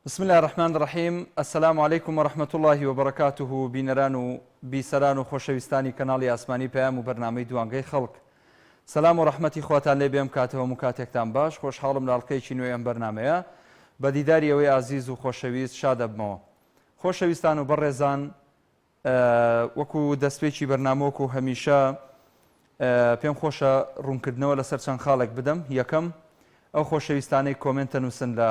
بسم الله الرحمن الرحيم. السلام عليكم ورحمة الله وبركاته. بینەران و بیسەران و خۆشەویستانی کەناڵی ئاسمانی پەیام و بەرنامەی دوانگەی خەڵک، سەلام و ڕەحمەتی خواتان لێ بێم کاتەوە و کاتێکتان باش. خۆشحاڵم لە ئەڵقەیەکی نوێی ئەم بەرنامەیە بە دیداری ئەوەی ئازیز و خۆشەویست شاد دەبمەوە. خۆشەویستان و بەڕێزان، وەکو دەستپێکی بەرنامە و هەمیشە پێم خۆشە ڕوونکردنەوە لەسەر چەند خاڵێک بدەم. یەکەم، ئەو خۆشەویستانەی کۆمنتە نووسن لە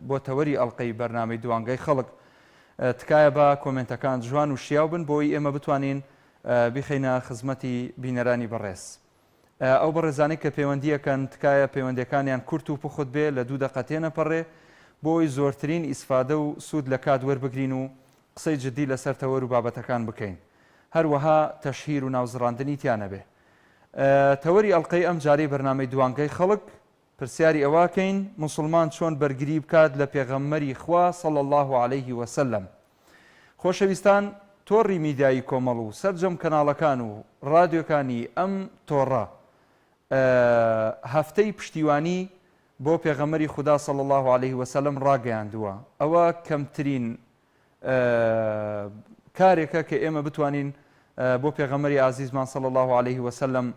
بۆ تەوەری ئەڵقەی بەرنامەی دوانگەی خەڵک، تکایە بە کۆمنتەکان جوان و شیاو بن بۆی ئێمە بتوانین بخەینە خزمەتی بینەرانی بەڕێز. ئەو بەڕێزانەی کە پەیوەندیەکەن تکایە پەیوەندیەکانیان کورت و پخت بێ، لە 2 دقە تێنەپەڕێ بۆی زۆرترین ئیسفادە و سوود لە کات وەربگرین و قسەی جدی لەسەر تەوەر و بابەتەکان بکەین. هەروەها تەشهیر و ناوزڕاندنی تیانە بێ. تەوەری ئەڵقەی ئەم جارەی بەرنامەی دوانگەی خەڵک پرسیاری ئەواکەین مسلمان چۆن بەرگری بکات لە پێغەمبەری خوا صلی الله عليه وسلم. خۆشەویستان، تۆڕی میدیایی کۆمەڵ و سەرجەم کەناڵەکان و ڕادیۆکانی ئەم تۆڕە هەفتەی پشتیوانی بۆ پێغەمبەری خوددا صلی الله عليه وسلم ڕاگەیاندووە. ئەوە کەمترین کارێکە کە ئێمە بتوانین بۆ پێغەمبەری عزیزمان صلی الله عليه وسلم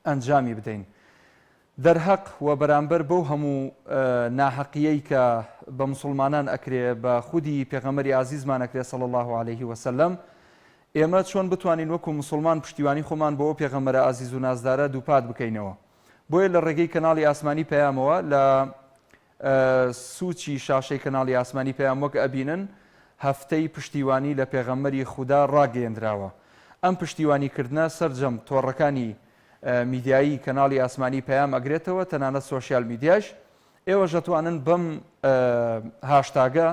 ئەنجامی بدەین. دەرهەق و بەرامبەر بەو هەموو ناحەقیەی کە بە مسلمانان ئەکرێ، بە خودی پێغەمبەری عزیزمان ئەکرێ صلی الله عليه وسلم، ئێمە چۆن بتوانین وەکو مسلمان پشتیوانی خۆمان بۆ پێغەمبەرە عزیز و نازدارە دووپات بکەینەوە. بۆیە لە ڕێگەی کەناڵی ئاسمانی پەیامەوە لە سوچی شاشەی کەناڵی ئاسمانی پەیام وەک ئەبینن، هەفتەی پشتیوانی لە پێغەمبەری خوددا ڕاگەیەندراوە. ئەم پشتیوانیکردنە سەرجەم تۆڕەکانی میدیایی کەناڵی ئاسمانی پەیام ئەگرێتەوە، تەنانەت سۆشیال میدیاش. ئێوە دەتوانن بەم هاشتاگە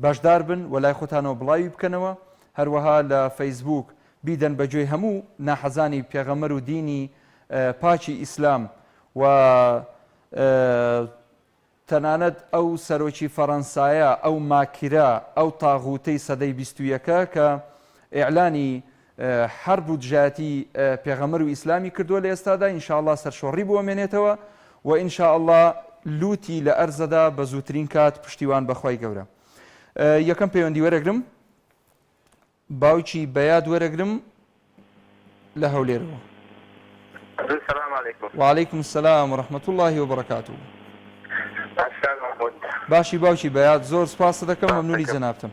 بەشدار بن و لای خۆتانەوە بڵاوی بکەنەوە. هەروەها لە فەیسبوک بیدەن بەگوێی هەموو ناحەزانی پێغەمبەر و دینی پاچی ئیسلام و تەنانەت ئەو سەرۆکی فەڕەنسایە، ئەو ماکرە، ئەو تاغوتەی سەدەی 21 کە ئیعلانی حرب و دژایەتی پێغەمبەر و ئیسلامی کردووە لە ئێستادا، ئینشاءالله سەرشۆڕی بۆمێنێتەوە و ئینشاءالله لوتی لە ئەرزەدا بە زووترین کات پشتیوان بەخوای گەورە. یەکەم پەیوەندی وەرەگرم، باوکی بەیاد وەرەگرم لە هەولێرەوە. السلام عليكم. وعليكم السلام ورحمة الله وبركاته. باشی باوکی بەیاد، زۆر سپاس دەکەم، مەمنونی جەنابتم.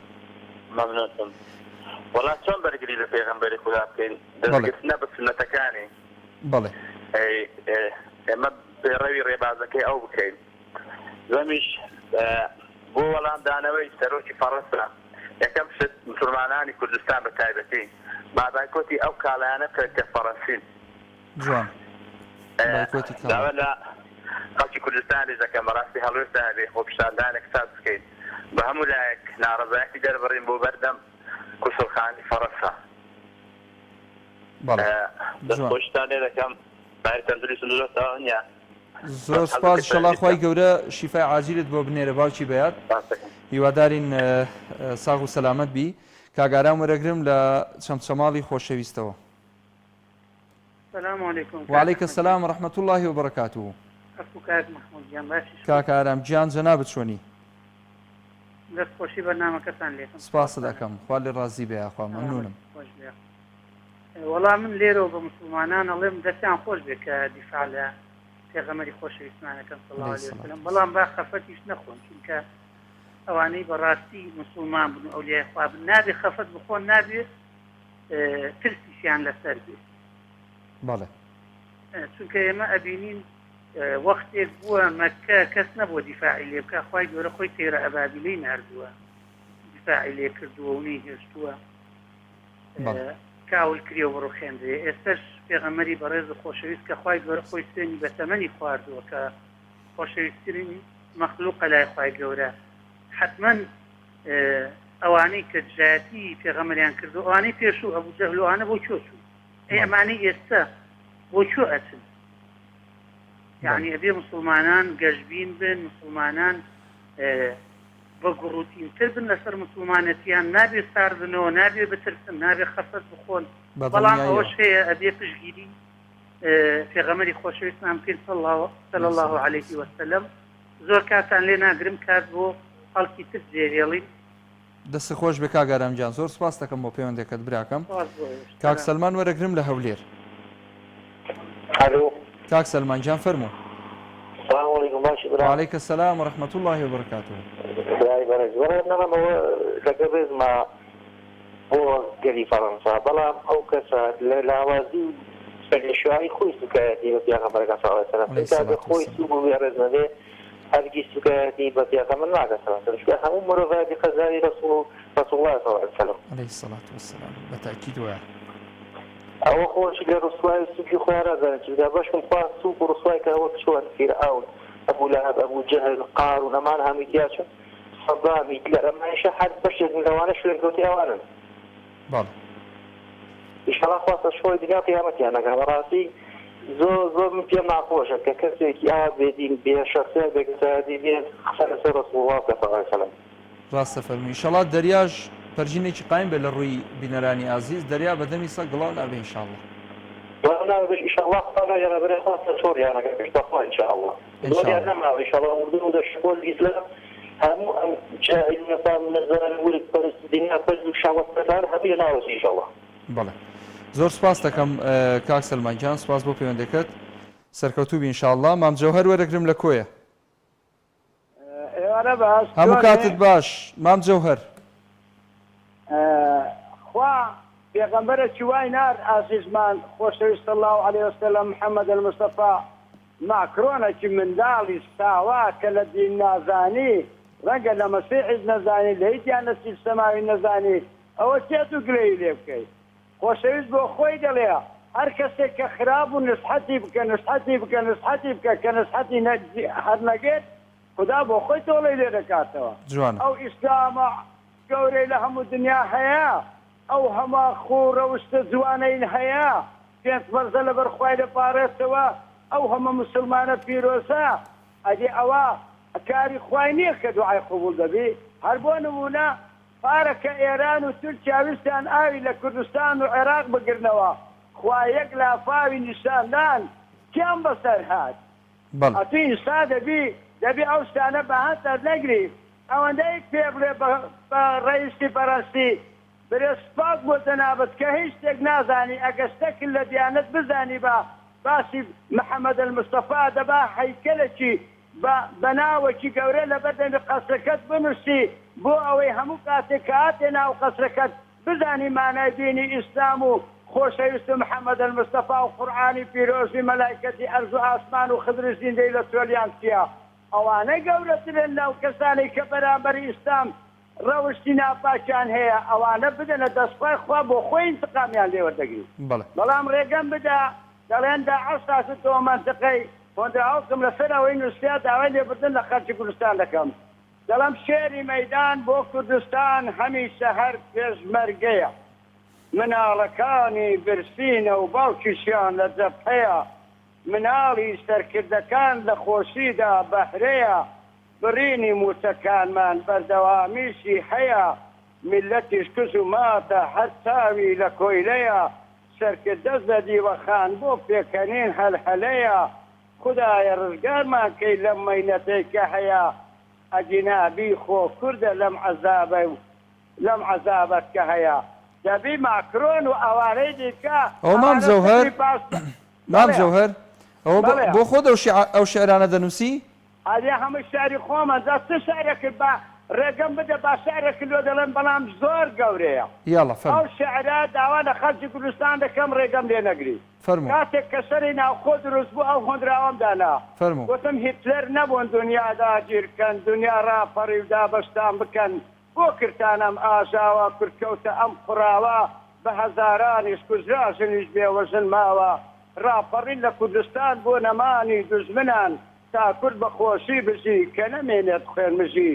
مەمنونتم. وەڵام چۆن بەرگری لە پێغەمبەری خوددا بکەین؟ دەستگرتنە بە سنەتەکانی. بەڵێ. ئێمە ڕێوی ڕێبازەکەی ئەو بکەین. دومیش بۆ وەڵام دانەوەی سەرۆکی فەڕەنسا یەکەم شت مسلمانانی کوردستان بە تایبەتی بادایکۆتی ئەو کاڵایانە کە فەڕەنسین. جوان. داوا لە خەڵکی کوردستانی دەکەم بەڕاستی هەڵوێستا بێ خۆپیشاندانێک ساز بکەین بە هەموو لایەک ناڕەزایەتی دەربڕین بۆ بەردەم کوسڵخانی فەڕەنسا. دەستخۆشتان لێ دەکەم، باری تەندروست زۆرتەوە نییە. زۆر سپاس، ئینشەڵڵا خوای گەورە شیفای عاجیلت بۆ بنێرە باوکی بەیاد. هیوادارین ساغ و سەلامەت بی. کاگاران وەرەگرم لە چەمچەماڵی خۆشەویستەوە. السلام عليكم. وعليك السلام ورحمة الله وبركاته. كاك محمود جان باشی. كاك آرام جان جنابت شونی؟ دەست خۆشی بەرنامەکەتان لێکم. سپاس دەکەم، خوا لێ ڕازی بێ ئاخوا، مەمنونم. وەڵام من لێرەوە بە مسلمانان ئەڵێم دەستیان خۆش بێ کە دیفاع لە پێغەمبەری خۆشەویستمانەکەم صلی الله علیه وسلم، بەڵام با خەفەتیش نەخۆن، چونکە ئەوانەی بەڕاستی مسلمان بن و ئەولیای خوا بن نابێ خەفەت بخۆن، نابێ ترسیشیان لەسەر بێ. بەڵێ. چونکە ئێمە ئەبینین وەختێک بووە مەکە کەس نەبووە دیفاعی لێ بکە، خوای گەورە خۆی تێرە ئەبابیلەی ناردووە دیفاعی لێ کردووە و نەی هێشتووە کاول کریە و ڕوخێندرێ. ئێستش پێغەمبەری بەڕێز و خۆشەویست کە خوای گەورە خۆی سوێنی بە تەمەنی خواردووە کە خۆشەویستترین مەخلوقە لای خوای گەورە، حتمەن ئەوانەی کە دژایەتی پێغەمبەریان کردو، ئەوانەی پێشوو ئەبوو جەهل و ئەوانە بۆ چۆ چوون؟ ئەمانەی ئێستا بۆ چۆ ئەچن؟ یعنی ئەبێ مسلمانان گەشبین بن، مسلمانان بە گوڕوتینتر بن لەسەر مسلمانەتیان، نابێ ساردنەوە، نابێ بترسن، نابێ خەفەت بخۆن. بەڵام ئەوەش هەیە ئەبێ پشگیری پێغەمبەری خۆشەویستمان بکەین صلی الله علیه وسلم. زۆر کاتان لێ ناگرم کات بۆ خەڵکی تر جێهێڵی دەست خۆش بێ کاگارامجان زۆر سپاس دەکەم بۆ پەیوەندەکەت براکەم. کاک سەلمان وەرەگرم لە هەولێر. الو کاک سەلمانجان فەرموو. السلام عليكم باشي برا وعليك السلام ورحمة الله وبركاته. يا برز ولا نعم هو لقبز ما هو قلي فرنسا بلا أو كسا لوازي فالشوائي خوي سكاتي بيا خبرك صلى الله عليه وسلم إذا خوي سوبو بيرز نده هرجي سكاتي بيا خبر الله صلى الله عليه وسلم هم مرفات قزاري رسول الله صلى الله عليه وسلم عليه الصلاة والسلام بالتأكيد وياه. أو خوش لرسول سوبي خيار هذا إذا باش مقاس سوق رسول كهو شو فرعون أبو لهب أبو جهل قارون أمان هميتياشو صدامي لا ما يش حد بشر من لوانا شو لقوتي أوانا بله إن شاء الله خاصة شوي دنيا قيامتي أنا كهراسي زو من فيها معقوشة ككسر كي بدين بيا شخصية بكسادي بيا خسر رسول الله صلى الله عليه وسلم ڕاستە فەرمی ئینشەڵا دەریاژ پەرژینێکی قایم بێ لە ڕووی بینەرانی ئازیز دەریا بەدەمی سەگ گڵاو نابێ ئینشاءڵڵا. وأنا إن شاء الله قال يا رب خاصة سوريا أنا كشتاق إن شاء الله. إن شاء الله وردون الشغل الإسلام هم جاهل نظام نزار ولد برس الدنيا برس شعب السلام هبي ناوس إن شاء الله. بەڵێ زۆر سپاس دەکەم کاک سەلمانجان سپاس بۆ پەیوەندەکەت سەرکەوتوو ئینشاءڵڵا. مام جەوهەر وەرەگرم لە کۆیە. هەموو کاتت باش مام جەوهەر. خوا پێغەمبەرێکی وای نار ئازیزمان خۆشەویست الله عليه وسلم محەممەد المستەفا ماکرۆنێکی منداڵی ساوا کە لە دین نازانی ڕەنگە لە مەسیحیت نەزانی لە هیچیان نەسیل سەماوی نەزانی ئەوە چێت و گرەی لێ بکەیت. خۆشەویست بۆ خۆی دەڵێ هەر کەسێک کە خراپ و نسحەتی بکە نسحەتی بکە نسحەتی بکە کە نسحەتی هەر نەگێت خدا بۆ خۆی تۆڵی لێ دەکاتەوە. ئەو ئیسلامە گەورەی لە هەموو دنیا هەیە ئەو هەما خوڕەوشتە جوانەی هەیە پێنج بەرزە لەبەر خوای دەپارێتەوە ئەو هەمە مسلمانە پیرۆزە ئەدی ئەوە کاری خوای نییە کە دوعای قبول دەبی. هەر بۆ نمونە پارەکە ئێران و تورکیاویستیان ئاوی لە کوردستان و عێراق بگرنەوە خوا یەک لافاوی نیشاندان کیان بەسەر هات ئەتوی ئینسا دەبی ئەو شتانە بەهاتەر نەگری. ئەوەندەی پێ بڵێ بە ڕئیسی بەڕاستی برێسپاک بۆ جەنابەت کە هیچ شتێک نازانی ئەگەستەکن لە دیانەت بزانی بە باسی محەممەد المستەفا دەبا هەیکەلێکی بە ناوەکی گەورە لە بەردەمی قەسرەکەت بنووسی بۆ ئەوەی هەموو کاتێک کە هاتێ ناو قەسرەکەت بزانی مانای دینی ئیسلام و خۆشەویست محەممەد المستەفا و قورئانی پیرۆزی مەلایکەتی ئەرز و ئاسمان و خدر زیندەی لە تۆلیان چیە. ئەوانە گەورەترن لەو کەسانی کە بەرامبەری ئیسلام ڕەوشتی ناپاکیان هەیە ئەوانە بدەنە دەستخوای خوا بۆ خۆی انتقامیان لێوەردەگری. بەڵام ڕێگەم بدە دەڵێن داعش تاسە تۆ مەنتقەی کۆنتراهاوسم لەسەر ئەوەی نووسیا داوای لێبردن لە خەرجی کوردستان دەکەم. دەڵێم شێری مەیدان بۆ کوردستان هەمیشە هەر پێشمەرگەیە مناڵەکانی برسینە و باوکیشیان لە جەبهەیە مناڵی سەرکردەکان لە خۆشیدا بەهرەیە برینی موچەکانمان بەردەوامیشی هەیە میلەتیش کەس و ماتە هەر چاوی لە کۆیلەیە سەرکردە لە دیوەخان بۆ پێکەنین هەلهەلەیە خدایە ڕزگارمان کەی لەم مەینەتەی کە هەیە ئەجینابی خۆ کوردە لەم عەزابەت کە هەیە دەبی ماکرۆن و ئەوانەی دیکە مام جەوهەر ئەوە بۆ خۆت ئەو شێعرانە دەنووسی؟ ئادێ هەموو شاری خۆمە دەست شارێکرد بە ڕێگەم بدە با شارێکی لۆ دەڵێن بەڵام زۆر گەورەیە. ئەو شعرا داوا لە خەرجی کوردستان دەکەم ڕێگەم لێ نەگری. کاتێک کە سەری ناوخۆ دروست بوو ئەو هۆندراوەم دانا گوتم هیتلەر نەبوون دنیادا گیرکەن دنیا ڕاپەڕی و دابەشتان بکەن بۆ کردانم ئاژاوە کورتکەوتە ئەم قوڕاوە بە هەزارانیش کوژراژنیش بێوەژن ماوە ڕاپەڕین لە کوردستان بۆ نەمانی دوژمنان تا کورد بە خۆشی بژی کە نەمێنێت خوێنمژی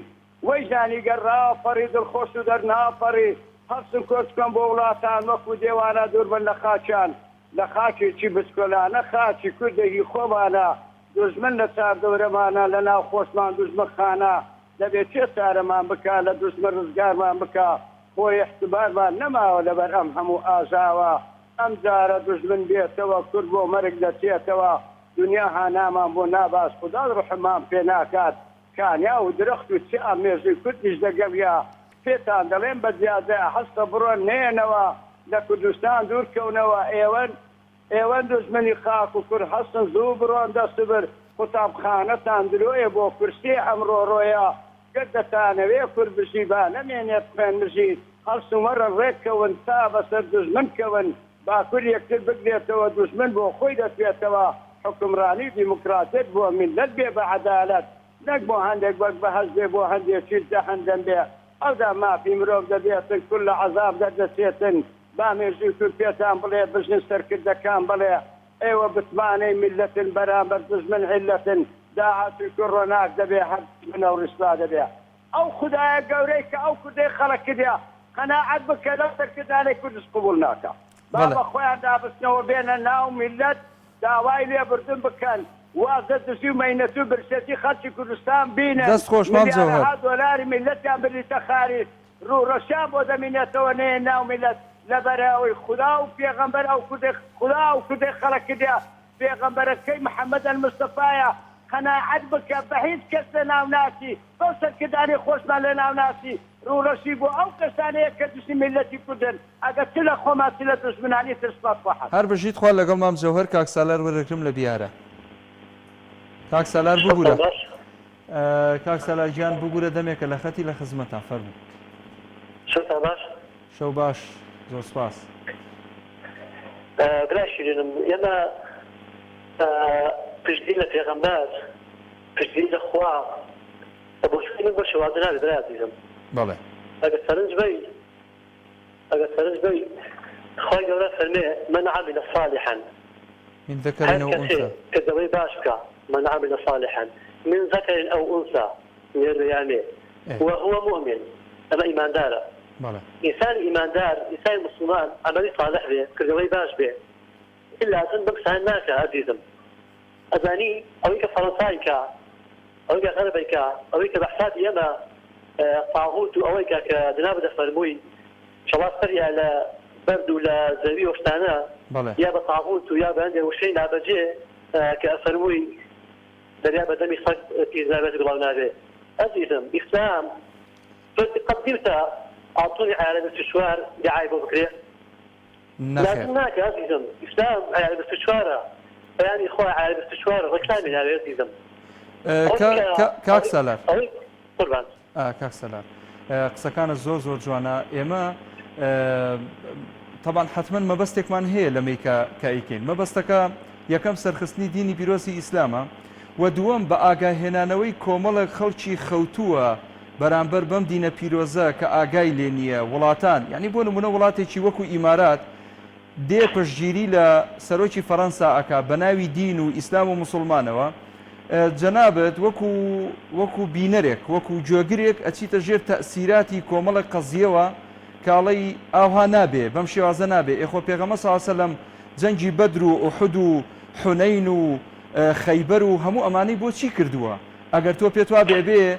وەی زانیگەر ڕاپەڕی دڵخۆش و دەرناپەڕی هەستن کۆچکەم بۆ وڵاتان وەکو دێوانە دووربن لە خاچیان لە خاکێکی بچکۆلانە خاچی کوردێکی خۆمانە دوژمن لە چاردەورەمانە لە ناو خۆشمان دوژمنخانە دەبێت چێ چارەمان بکە لە دوژمن ڕزگارمان بکە خۆی احتیبارمان نەماوە لەبەر ئەم هەموو ئاژاوە ئەم جارە دوژمن بێتەوە کورد بۆ مەرگ دەچێتەوە دنیا هانامان بۆ ناباش خدا ڕحمان پێ ناکات کانیا و درەخت و چ ئامێژوی کوردیش دەگەڵیا پێتان دەڵێن بە زیادە هەستە بڕۆن نێنەوە لە کوردستان دوورکەونەوە ئێوە دژمنی خاک و کورد هەستن زوو بڕۆن دەستبر قوتابخانەتان درۆیە بۆ کورسی ئەمڕۆ ڕۆیە گەر دەتانەوێ کورد بژیبا نەمێنێت خوێن بژیت هەڵسومەرە ڕێککەون تا بەسەر دژمنکەون باکوور یەکتر بگرێتەوە دژمن بۆ خۆی دەسوێتەوە حکمڕانی دیموکراتیت بۆ میلەت بێ بە عەدالەت نەک بۆ هەندێک وەک بەهەز بێ بۆ هەندێکی جەهەندەم بێ ئەودا مافی مرۆڤ دەبێتن کول لە عەزاب دەردەچێتن بامێژوی کورد پێتان بڵێ بژن سەرکردەکان بڵێ ئێوە بتمانەی میلەتن بەرامبەر دژمن عیلەتن داهاتوی کوڕ ڕۆناک دەبێ هەر منە و ڕیسوا دەبێ ئەو خودایە گەورەی کە ئەو کوردەی خەڵک کردیا قەناعەت بکە لەو سەرکردانەی کوردش قبوڵ ناکە با بە خۆیان دابستنەوە بێنە ناو میلەت داوای لێبردن بکەن وازە دژی و مەینەت و برسەتی خەڵکی کوردستان بینە دەست خۆش مام جەوهەر دۆلاری میلەتیان بریتە خاری ڕوڕەشا بۆ دەمینێتەوە نێ ناو میلەت لەبەرەوەی خدا و پێغەمبەر ئەو خدا و کوردەی خەڵک کردیا پێغەمبەرەکەی محەممەد المستەفایە قەناعەت بکە بە هیچ کەس لە ناوناسی بەو سەرکردانی خۆشمان لە ناوناسی ڕوڕەشی بۆ ئەو کەسانەیە کە دژی میلەتی کوردن ئەگەر چ لە خۆمان چ لە دژمنانی ترسمات خواحەت هەر بژیت خوا لەگەڵ مام جەوهەر کاک سالار وەرەگرم لە بیارە کاک سالار ببوورە کاک سالار گیان ببوورە دەمێکە لە خەتی لە خزمەتان فەرموو شەو باش زۆر سپاس برای شیرینم ئێمە پشتی لە پێغەمبەر پشتی لە خوا بۆ شوێنی بۆ شێوازە نابێت برای عەزیزم بەڵێ ئەگەر سەرنج بی خوای گەورە فەرمێ من عمل صالحا من ذكر أو أنثى كدوي باشكا من عمل صالحا من ذكر أو أنثى من الريامين وهو مؤمن أما إيمان دارة إنسان إيمان دار إنسان مسلمان عملي صالح به كدوي باش به إلا أن بمسان ناكا عزيزم أزاني أويك فرنسايكا أويك غربيكا أويك بحساب يما طاغوت أويك كدناب دفرموي شواز فري على برد ولا زوي وشتانا يا بطاغوت ويا بعندي وشين عبجي كأفرموي دريا بدمي صك في زابات قلنا به عزيزم إسلام قدمتها أعطوني على الاستشوار دعاية بكرة لازم هناك عزيزم إسلام على الاستشوار يعني إخوة على الاستشوار ركلامي على عزيزم كاك سالار قربان كاك سالار قسەکانە زۆر جوانە ئێمە طبعا حتمما مەبەستێکمان هەیە لەمەی کە ئەیکەین مەبەستەکە یەکەم سەرخستنی دینی پیرۆزی ئیسلامە و دووەم بە ئاگاهێنانەوەی کۆمەڵێک خەڵکی خەوتووە بەرامبەر بەم دینە پیرۆزە کە ئاگای لێ نییە وڵاتان یعنی بۆ نمونە وڵاتێکی وەکو ئیمارات دێ پشتگیری لە سەرۆکی فەڕەنسا ئەکا بە ناوی دین و ئیسلام و مسلمانەوە جەنابەت وەکو بینەرێک وەکو جۆگرێک ئەچیتە ژێر تەئسیراتی کۆمەڵێک قەزیەوە کاڵەی ئاوها نابێ بەم شێوازە نابێ ئێخۆ پێغەمبەر صلی الله علیه و سلم جەنگی بەدر و ئوحود و حونەین و خەیبەر و هەموو ئەمانەی بۆچی کردووە ئەگەر تۆ پێت وا بێ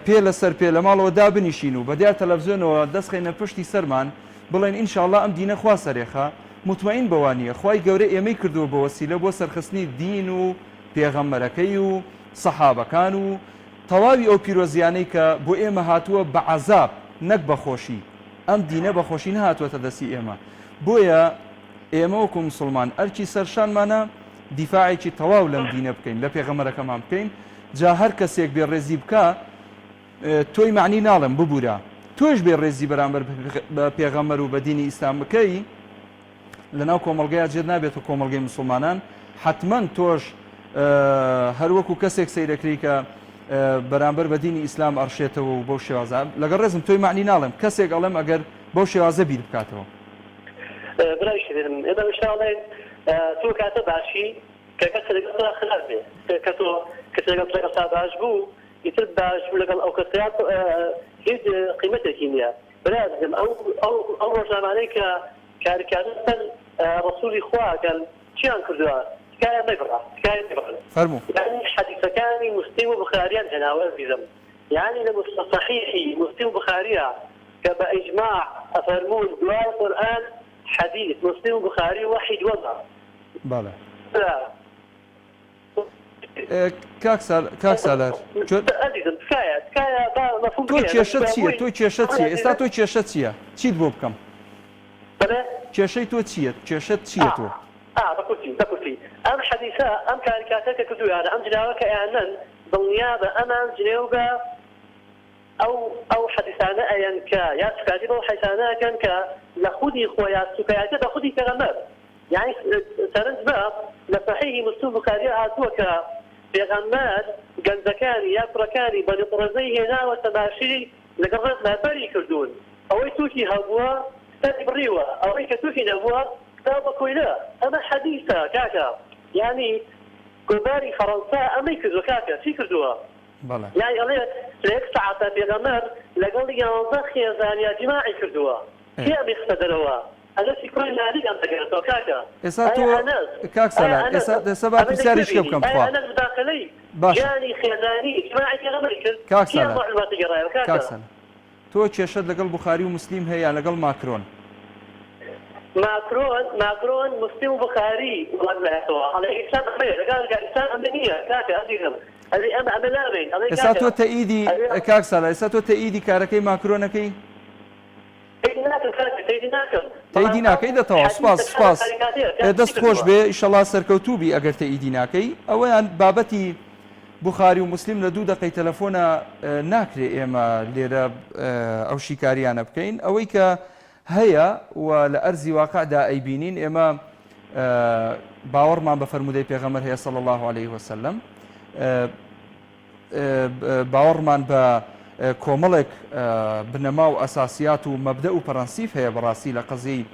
پێ لەسەر پێ لە ماڵەوە دابنیشین و بەدیار تەلەڤیزیۆنەوە دەستخەینە پشتی سەرمان بڵێن ئینشاءالله ئەم دینە خوا سەرێخە مطمئین بەوانیە خوای گەورە ئێمەی کردووە بە وەسیلە بۆ سەرخستنی دین و پێغەمبەرەکەی و سەحابەکان و تەواوی ئەو پیرۆزیانەی کە بۆ ئێمە هاتووە بە عەزاب نەک بە خۆشی ئەم دینە بە خۆشی نهاتووەتە دەستی ئێمە بۆیە ئێمە وەکو مسلمان ئەرکی سەرشانمانە دیفاعێکی تەواو لەم دینە بکەین لە پێغەمبەرەکەمان بکەین جا هەر کەسێک بێ ڕێزی بکە تۆی معنی ناڵێم ببوورە تۆش بێ ڕێزی بەرامبەر بە پێغەمبەر و بە دینی ئیسلام بکەی لەناو کۆمەڵگەیە جێر نابێتە کۆمەڵگەی مسلمانان حتمما تۆش هەروەکو کەسێک سەیرەکەی کە بەرامبەر بە دینی ئیسلام ئەڕشێتەوە و بەو شێوازە لەگەڵ ڕێزم تۆی معنی ناڵێم کەسێک ئەڵێم ئەگەر بەو شێوازە بیر بکاتەوە برای شدیم ئێمە ئینشاءالله تۆ کاتە باشی کە کەسێک لەگەڵ خراپ بێ کە تۆ کەسێک لەگەڵ باش بوو ئیتر باش بوو لەگەڵ ئەو کەسەیە هیچ قیمەتێکی نییە برازم ئەو ڕۆژنامانەی کە کارکردن ڕسوولی خواگەن چیان کردووە تکایە نەگڕا فەرموو يعني حديثكاني مسلم وبخاريان هنا وأزيزم يعني صحيحي مسلم وبخاريا كبإجماع أفرمون دواء القرآن حديث مسلم وبخاري واحد وضع بلى کاک سالار تۆ کێشەت چییە؟ تۆ کێشەت چییە؟ ئێستا تۆ کێشەت چییە؟ چیت بۆ بکەم؟ کێشەی تۆ چییە؟ کێشەت چییە تۆ؟ بەکوتی ئەم حەدیثە ئەم کاریکاتەکە کردویانە ئەم جناوە کە ئەیانن دڵنیا بە ئەمان جنێوگە ئەو حەدیثانە ئەیان کە یا سوکاتی بەو حەدیثانەکەن کە لە خودی خۆیان سوکایەتە بە خودی پێغەمبەر یعنی سەرنج بە لە صحیحی مسلم بوخاریە هاتووە کە پێغەمبەر گەنجەکانی یا کوڕەکانی بەنی قوڕەزەی هێناوە تەماشی لەگەڵ ڕێزمەبەری کردوون ئەوەی تووشی هەبووە سەری بڕیوە ئەوەی کە تووشی نەبووە كتابة كويلة أما حديثة كاكا يعني كباري فرنسا أما يكذو كاكا في كذوها يعني الله ليك ساعة بيغمر لقال لي ينضخ يزانيا جماعي كذوها كي أمي اختدروا أنا سيكون نادي أنت قلتوا كاكا إساتو كاك سلام إسابة بساري شكب كم فوا أنا بداخلي يعني خيزاني جماعي كغمر كاك سلام كاك سلام تو تشهد لقل بخاري ومسلم هي لقل ماكرون ماكرون مسلم وبخاري والله على إنسان أمير قال إنسان أمنية كاكا أديهم هذه أملامين إساتو تأيدي كاكسلا إساتو تأيدي كاركي ماكرونكي تأيدي ناكي إذا توا سباس دست خوش به إن شاء الله سركوتوبي أجر تأيدي ناكي أولا بابتي بخاري ومسلم لدو دقيقة تلفونا ناكري إما ليرا أو شيكاريانا بكين أويكا هيا ولأرزي واقع دا أيبينين إما باورمان بفرمودي پیغمبر هي صلى الله عليه وسلم باورمان ب كوملك بنماو أساسيات ومبدأ وبرنسيف هي براسي لقضي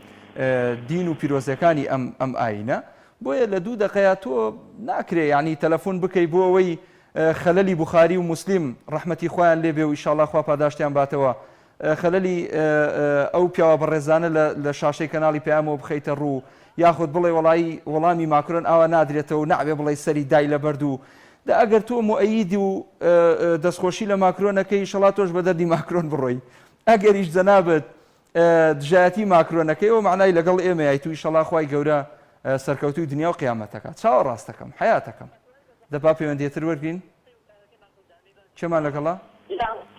دين وبيروزيكاني أم آينا بويا لدو دقيقة ناكري يعني تلفون بكي بووي خلالي بخاري ومسلم رحمتي خوان ليبي وإن شاء الله خوا پاداشتيان باتوا خەلەلی ئەو پیاوە بەڕێزانە لە شاشەی کەناڵی پێیامەوە بخەیتە ڕوو یاخود بڵێ وەڵامی ماکرۆن ئاوا نادرێتەوە نەعبێ بڵێ سەری دای لە بەردوو دا ئەگەر تۆ مؤەیدی و دەستخۆشی لە ماکرۆنەکەی شەڵا تۆش بە دەردی ماکرۆن بڕۆی ئەگەریش جەنابەت دژایەتی ماکرۆنەکەی ئەو معنای لەگەڵ ئێمەیە تو ئیشەڵا خوای گەورە سەرکەوتوی دنیا و قیامەتەکە چاوە ڕاستەکەم حیاتەکەم دەپا پەیوەندیەتر وەرگین چێمان لەگەڵا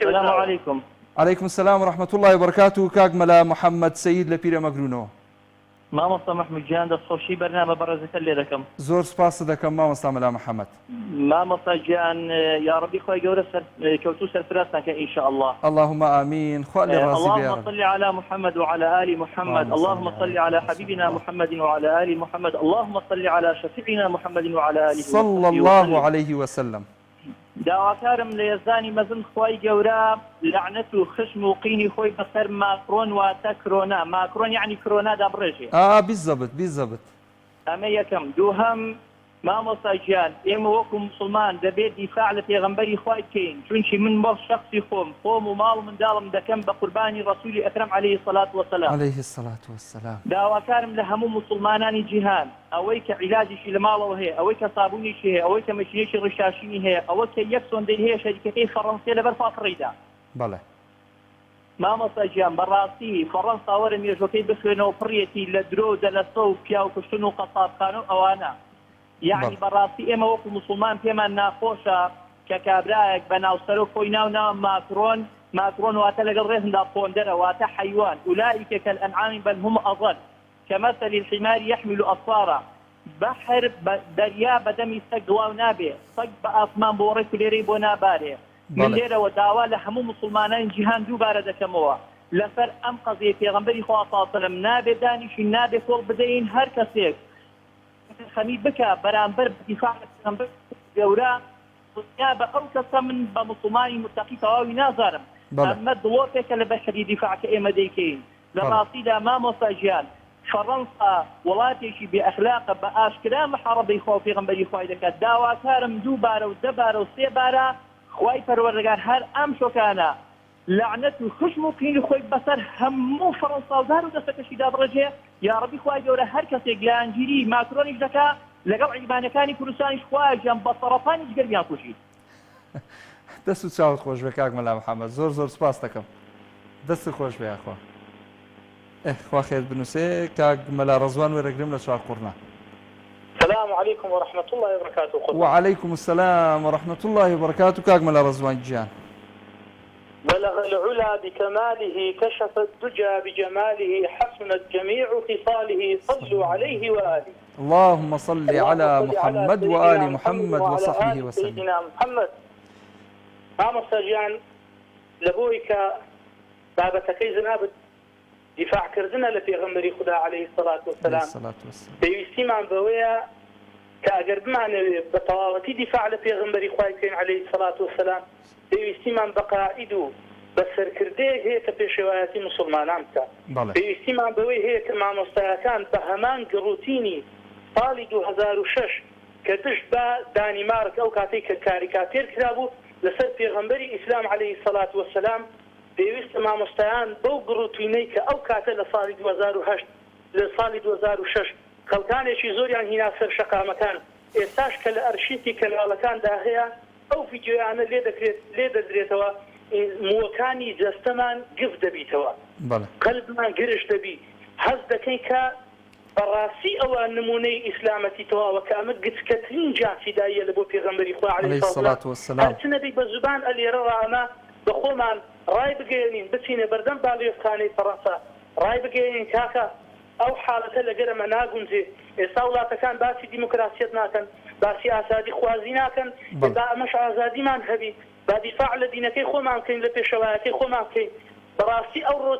السلام عليكم عليكم السلام ورحمة الله وبركاته كاك ملا محمد سيد لبير مقرونو ما مصطفى محمد جان دستخوشي برنامج برزة اللي لكم زور سپاس دكم ما مصطفى ملا محمد ما مصطفى جان يا ربي خوي جورة كوتو سرفراسك إن شاء الله اللهم آمين خوالي رازي اللهم صل على محمد وعلى آل محمد اللهم صل على حبيبنا محمد وعلى آل محمد اللهم صل على شفيعنا محمد وعلى آله صلى الله عليه وسلم داواکارم لە ێزانی مەزن خۆی گەورە لەعنەت و خشم و قینی خۆی بەسەر ماکرۆن واتە کرۆنا ماکرۆن یعنی کرۆنادا بڕێژێ بالضبط ئەمە یەکەم دووهەم مامۆستا گیان ئێمە وەکو موسڵمان دەبێت دیفاع لە پێغەمبەری خۆی بکەین چونکی من بۆ شخصی خۆم و ماڵ منداڵم دەکەم بە قوربانی ڕەسوولی ئەکرەم عەلەیهی سەڵات وەسەلام داواکارم لە هەموو موسڵمانانی جیهان ئەوەی کە عیلاجیشی لە ماڵەوە هەیە ئەوەی کە سابوونیشی هەیە ئەوەی کە مەشینێکی ڕشاشینی هەیە ئەوە کە یەک سۆندەی هەیە شەریکەکەی فەڕەنسیە لەبەر فاتڕیدا بەڵێ مامۆستا گیان بەڕاستی فەڕەنسا وەرە مێژوەکەی بخوێنەوە پڕیەتی لە درۆ دەلەسە و پیا و کوشتن و قەسابخانە و ئەوانە یعنی بەڕاستی ئێمە وەکو موسڵمان پێمان ناخۆشە کە کابرایەک بە ناوسەر و خۆی ناو ماکرۆن واتە لەگەڵ ڕێزندا پۆندەرە واتە حەیوان ئولائیکە کەلئەنعام بەل هوم ئەضەل كمثل الحمار يحمل أسفارا بحر دريا بدمي سق دواو نابي سق بأسمان بوري كليري بو ناباري من ليرة وداوا لحمو مسلمانين جهان دو بارد كموا لفر أم قضية في غنبري خواه صلى الله عليه وسلم نابي دانيش نابي فوق بدين هر كسيك خميد بكا برانبر بدفاع غنبري جورا نابي أو كسا من بمسلماني متقي تواوي نازارم أما دلوتك لبشري دفاع كإيما ديكين لراسي دا ما مساجيان فرنسا وڵاتێکی بێئەخلاقە بە ئاشکرا محارەبەی خوا و پێغەمبەری خوای دەکات داواکارم دوو بارە و دە بارە و سێ بارە خوای پەروەردگار هەر ئەم شۆکانە لەعنەت و خشم و قینی خۆی بەسەر هەموو فەڕەنساوزار و دەستەکەشیدا بڕێژێ یا ڕەبی خوای گەورە هەر کەسێک گیانگیری ماکرۆنیش دەکا لەگەڵ عیبانەکانی کوردستانیش خوایان بە سەرەتانی جگەریان کوژی دەست و چاوت خۆش بێ کاک مەلا محەممەد زۆر سپاس دەکەم دەست خۆش بێ یاخوا خوا خێر بنووسێ کاک مەلا ڕەزوان وەرەگرم لە چوار قوڕنا السلام عليكم ورحمة الله وبركاته. وعليكم السلام ورحمة الله وبركاته. كاك ملا رزوان جيان. بلغ العلا بكماله، كشف الدجى بجماله، حسنت جميع خصاله، صلوا عليه وآله. اللهم صل على محمد وآل محمد وصحبه وسلم. سيدنا محمد مامۆستاژیان لەبۆی کە بابەتەکەی جنابت دیفاعکردنە لە پێغەمبەری خوددا عەلەیهی سەڵات وەسەلام پێویستیمان بەوەیە کە ئەگەر بمانەوێت بە تەواوەتی دیفاع لە پێغەمبەری خوای بکەین عەلەیهی سەڵات وەسەلام پێویستیمان بە قائید و بە سەرکردەیەک هەیە کە پێشێوایەتی موسڵمانان بکات. پێویستیمان بەوەی هەیە کە مامۆستایەکان بە هەمان گڕوتینی ساڵی 2006 کە دشت بە دانیمارک ئەو کاتەی کە کاریکاتێر کرابوو لەسەر پێغەمبەری ئیسلام عەلەیهی سەڵات وەسەلام پێویستە مامۆستایان بەو گڕوتینەی کە ئەو کاتە لە ساڵی 2008 لە ساڵی 2006 خەڵکانێکی زۆریان هینا سەر شەقامەکان ئێستاش کە لە ئەرشیفی کەناڵەکاندا هەیە ئەو ڤیدیۆیانە لێ دەدرێتەوە مووەکانی جەستەمان گفت دەبیتەوە قەلبمان گرش دەبی هەز دەکەی کە بەڕاستی ئەوە نمونەی ئیسلامەتی تەواوە کە ئەمە گچکەترین جانفیداییە لە بۆ پێغەمبەری خوا عەلەیهی سەڵات وەسەلام هەرچنەبی بە زوبان ئەلێرەوانە بە خۆمان ڕای بگەێنین بچینە بەردەم باڵێۆزخانەی فەڕەنسا ڕای بگەێنین کاکە ئەو حاڵەتە لەگەرەمە ناگونجێ ئێستا وڵاتەکان باسی دیموکراسیەت ناکەن باسی ئازادی خوازی ناکەن با ئەمەش ئازادیمان هەبی با دیفاع لە دینەکەی خۆمان بکەین لە پێشەوایەتی خۆمان بکەین بەڕاستی ئەو ڕۆ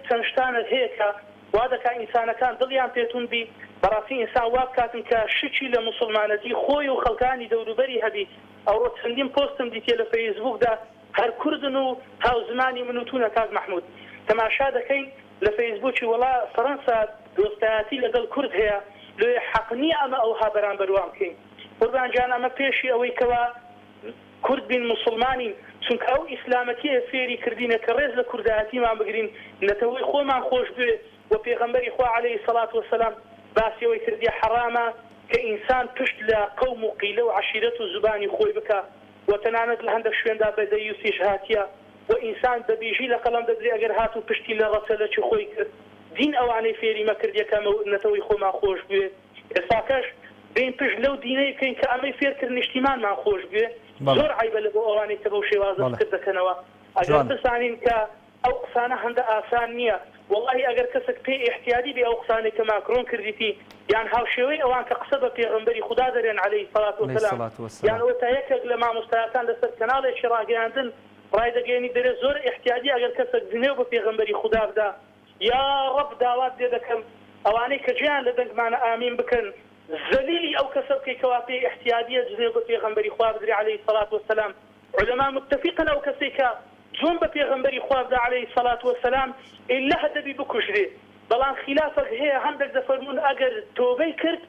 چەند شتانت هەیە کە وا دەکا ئینسانەکان دڵیان پێتون بی بەڕاستی ئینسان وا بکاتن کە شکی لە موسڵمانەتی خۆی و خەڵکانی دەوروبەری هەبی ئەوڕۆ چەندین پۆستم دیتێ لە فەیسبووکدا هەر کوردن و هاوزمانی من و تونە کاک محمود تەماشا دەکەین لە فەیسبووکی وڵا فەڕەنسا دۆستایەتی لەگەڵ کورد هەیە لێ حەق نییە ئەمە ئەوها بەرامبەروان بکەین قوربان جان ئەمە پێشی ئەوەی کەوا کورد بین مسلمانین چونکە ئەو ئیسلامەتیە فێری کردینە کە ڕێز لە کوردایەتیمان بگرین نەتەوەی خۆمان خۆش بێ و پێغەمبەری خوا عەلەیهی سەڵات وەسەلام باسیەوەی کردیە حەرامە کە ئینسان پشت لە قەوم و قیلە و عەشیرەت و زوبانی خۆی بکە و تەنانەت لە هەندێک شوێندا بەدەیوسیش هاتیە و ئینسان دەبیژی لە قەڵەم دەدرێ ئەگەر هات و پشتی لە ڕەچەلەکی خۆی کرد دین ئەوانەی فێری مەکردیەکەمە نەتەوەی خۆمان خۆش بێ ئێستاکەش بین پشت لەو دینەی بکەین کە ئەمەی فێرکرد نیشتیمانمان خۆش بێ زۆر عیبە لە بۆ ئەوانەی کە بەو شێوازە کرد دەکەنەوە ئەگەر بزانین کە ئەو قسانە هەندە ئاسان نییە والله ئەگەر کەسێک پێی احتیاجی بێ ئەو قسانەی کە ماکرۆن کردیتی یان هاوشێوەی ئەوان کە قسە بە پێغەمبەری خوددا دەرێن عەلەیهی سەڵات وەسەلام یان ئەوە تا یەکێک لە مامۆستایەکان لەسەر کەناڵێکی ڕاگەیاندن ڕای دەگەێنی دەرێت زۆر احتیاجی ئەگەر کەسێک جنێو بە پێغەمبەری خوددا بدا یا ڕەب داوات لێ دەکەم ئەوانەی کە گیان لە دەنگمانە ئامین بکەن زەلیلی ئەو کەسە بکەیتەوە پێی احتیاجیە جنێو بە پێغەمبەری خوا بدرێ عەلەیهی سەڵات وەسەلام عولەما متفقن ئەو کەسەی کە جون بە پێغەمبەری خوا بدە عەلەیهی سەڵات وەسەلام ئیلا هەدەبی بکوژرێ بەڵام خلافەک هەیە هەندێک دەفەرمون ئەگەر تۆبەی کرد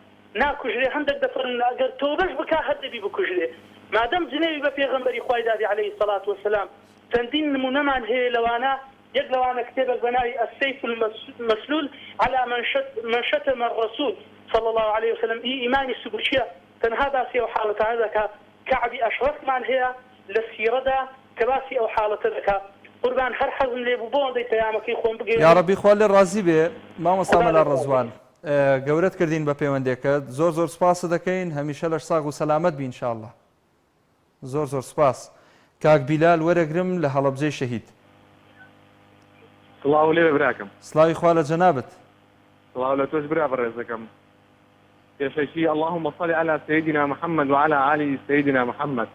ناکوژرێ هەندێک دەفەرمون ئەگەر تۆبەش بکا هەدەبی بکوژرێ مادەم جنێوی بە پێغەمبەری خوای دادی عەلەیهی سەڵات وەسەلام چەندین نمونەمان هەیە لەوانە یەک لەوانە کتێبێک بە ناوی السەیف المەسلول على من شتم الرسول صلى الله عليه وسلم ئیمانی سوبوچیە تەنها باسی ئەو حاڵەتانە دەکات کەعبی ئەشرەفمان هەیە لە سیرەدا کە باسی ئەو حاڵەتە دەکات قوربان هەر حەزم لێ بوو بۆ ئەوەندەی پەیامەکەی خۆم بگەێنم یا ڕەبی خوا لێ ڕازی بێ مامۆستا مەلا ڕەزوان گەورەت کردین بە پەیوەندێکت زۆر سپاس دەکەین هەمیشە لەش ساغ و سەلامەت بی ئینشاءڵڵا زۆر سپاس کاک بیلال وەرەگرم لە هەڵەبجەی شەهید سڵاو لێ براکەم سڵاوی خوا لە جەنابەت سڵاو لە تۆش برا بەڕێز دەکەم پێشەکی اللهم صل على سيدنا محمد وعلى آل سيدنا محمد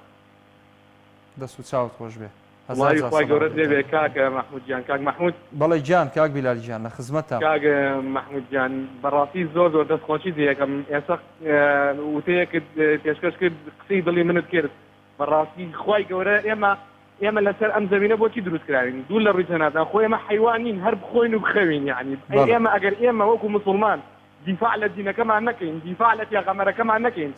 دەست و چاوت خۆش بێ وڵی خوای گەورەت لێ بێ کاکە محمود گیان کاک محمود بەڵێ گیان کاک بیلالی گیان لە خزمەتە کاک محمود گیان بەڕاستی زۆر دەستخۆشی دیەکەم ئێستا وتەیەکت پێشکەش کرد قسەی دڵی منت کرد بەڕاستی خوای گەورە ئێمە لەسەر ئەم زەمینە بۆچی دروست کراوین دوو لە ڕووی جەناتان خۆ ئێمە حیوانین هەر بخۆین و بخەوین یعنی ئێمە ئەگەر ئێمە وەکو موسڵمان دیفاع لە دینەکەمان نەکەین دیفاع لە پێغەمبەرەکەمان نەکەین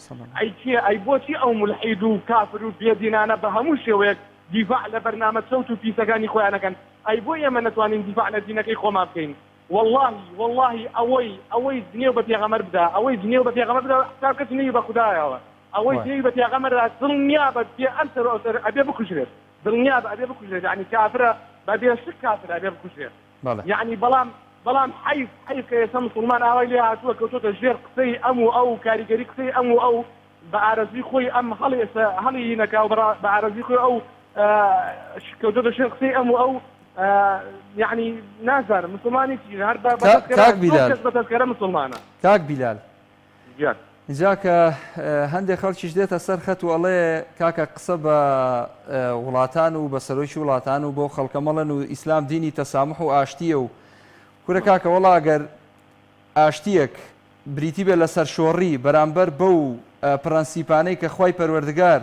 ئەی بۆچی ئەو مولحید و کافر و بێدینانە بە هەموو شێوەیەک دیفاع لە بەرنامە چەوت و پیسەکانی خۆیانەکەن ئەی بۆ ئێمە نەتوانین دیفاع لە دینەکەی خۆمان بکەین والله ئەوەی جنێو بە پێغەمبەر بدا ئەوەی جنێو بە پێغەمبەر بدا حساب کەس نەی بە خودایەوە ئەوەی جنێو بە پێغەمبەر دڵنیا بە پێ ئەمسەر ئەوسەر ئەبێ بکوژرێت دڵنیا بە ئەبێ بکوژرێت یعنی کافرە بە بێ شک کافرە ئەبێ بکوژرێت یعنی بەڵام بەڵام حیف کە ئێستا مسلمان ئاوای لێ هاتووە کەوتۆتە ژێر قسەی ئەموو ئەو کاریگەری قسەی ئەموو ئەو بە ئارەزوی خۆی ئەم هەڵی نەکا بە ئارەزوی خۆی ئەو کەوتۆتە ژێر قسەی ئەموو ئەو یعنی نازانم مسلمانی چین هەر بەتەسکەرە مسلمانە. کاک بیلال گیان اینجا کە هەندێک خەڵکیش دێتە سەر خەت و ئەڵێ کاکە قسە بە وڵاتان و بە سەرۆکی وڵاتان و بۆ خەڵکە مەڵەن و ئیسلام دینی تەسامح و ئاشتیە و کورە کاکە وەڵا ئەگەر ئاشتیەک بریتی بێ لەسەر شۆڕی بەرامبەر بەو پرەنسیپانەی کە خوای پەروەردگار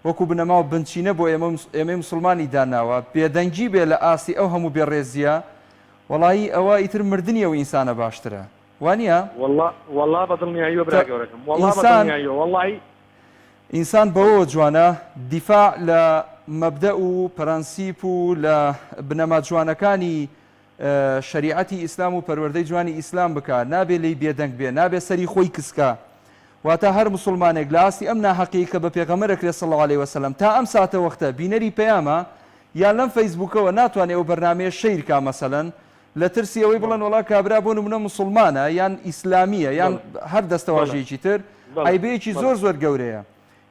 وەکو بنەما و بنچینە بۆ ئێمەی مسلمانی داناوە بێدەنگی بێ لە ئاسی ئەو هەموو بێڕێزیە وەڵایی ئەوە ئیتر مردنی ئەو ئینسانە باشترە وانە؟ والله بەدڵنیاییوە برا گەورەکەم والله بەدڵنیاییوە والله ئینسان بەوە جوانە دیفاع لە مەبدە و پرەنسیپ و لە بنەما جوانەکانی شریعەتی ئیسلام و پەروەردەی جوانی ئیسلام بکە نابێ لی بێدەنگ بێ نابێ سەری خۆی کسکە واتە هەر مسلمانێک لە ئاستی ئەم ناحەقی کە بە پێغەمبەرەکرێ صلی الله علیه وسلم تا ئەم ساتە وەختە بینەری پەیامە یان لەم فەیسبوکەوە ناتوانێت ئەو بەرنامەیە شەیر کا مەسەلەن لە ترسی ئەوەی بڵێن وڵا کابرا بۆ نمونە مسلمانە یان ئیسلامیە یان هەر دەستەواژەیەکی تر عیبەیەکی زۆر گەورەیە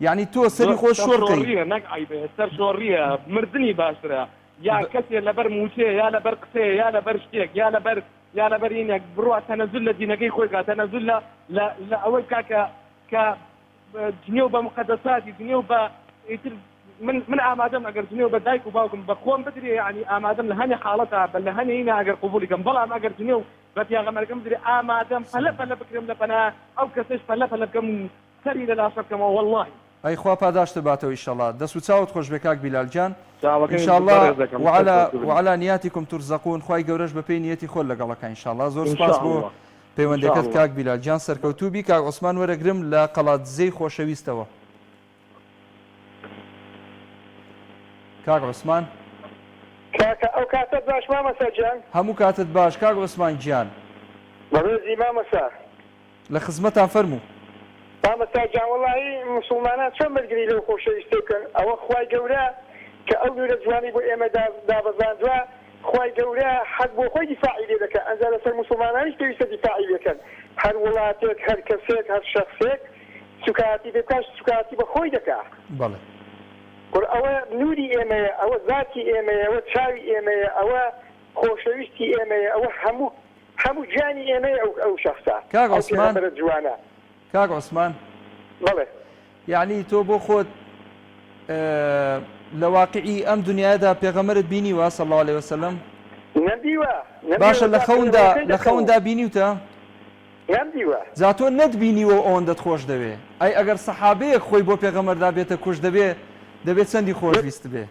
یعنی تۆ سەری خۆ شۆڕکەی نەک عیبێ سەر شۆڕیە مردنی باشترە یا کەسێ لەبەر موچێ یا لەبەر قسێ یا لەبەر شتێک یا لەبەر اینێک بڕوە تەنەزول لە دینەکەی خۆی کات تەنەزول لە ئەوەی کاکە کە جنێو بە مقدساتی جنێو بە ئیتر من ئامادەم ئەگەر جنێو بە دایک و باوکم بە خۆم بدرێ یعنی ئامادەم لە هەنێ حاڵەتە بە لە هەنێ ئینە ئەگەر قبولیکەم بەڵام ئەگەر جنێو بە پیاغەمبەرەکەم بدرێ ئامادەم پەلە بکرێم لە پەنا ئەو کەسەش پەلە بکەم سەری لە لاشە بکەمەوە والله ئەی خوا پاداشتە باتەوە ئینشەڵڵا دەست و چاوت خۆش بێ کاک بیلال جان ئینشەڵڵا وعلى نیاتیکم ترزەقون خوای گەورەش بە پێی نیەتی خۆت لەگەڵەکە ئینشەڵڵا زۆر سپاس بۆ پەیوەندەکەت کاک بیلال جان سەرکەوتوبی کاک عوسمان وەرەگرم لە قەڵاتزەی خۆشەویستەوە. کاک عوسمان ئەو کاتت باش مامەسا گیان هەموو کاتت باش کاک عوسمان گیان بەڕێزی مامەسا لە خزمەتان فەرموو. مامەسا گیان وەڵاهی موسڵمانان چۆن بەرگری لەو خۆشەویستە بکەن ئەوە خوای گەورە کە ئەو نورە جوانی بۆ ئێمە دابەزاندووە خوای گەورە حەق بۆ خۆی دیفاعی لێ دەکەن ئەنجا لەسەر موسڵمانانیش پێویستە دیفاعی بکەن هەر وڵاتێک هەر کەسێک هەر شەخصێک سوکاتی پێ بکات سوکاتی بە خۆی دەکات. بەڵێ ئەوە نوری ئێمەیە ئەوە ذاتی ئێمەیە ئەوە چاوی ئێمەیە ئەوە خۆشەویستی ئێمەیە ئەوە هەموو جانی ئێمەیە ئەو شەخصە کاک عوسمان جوانە. کاک عوسمان بەڵێ یعنی تۆ بۆ خۆت لە واقعی ئەم دنیادا پێغەمبەرت بینیوە صلی الله علیه وسلم؟ نەبیوە. باشە لە خەوندا بینیوتە؟ نەبیوە. جا تۆ نەتبینیوە ئەوەندەت خۆش دەوێ ئەی ئەگەر سەحابەیەک خۆی بۆ پێغەمبەردا بێتە کوش دەبێت چەندی خۆشویست بێ.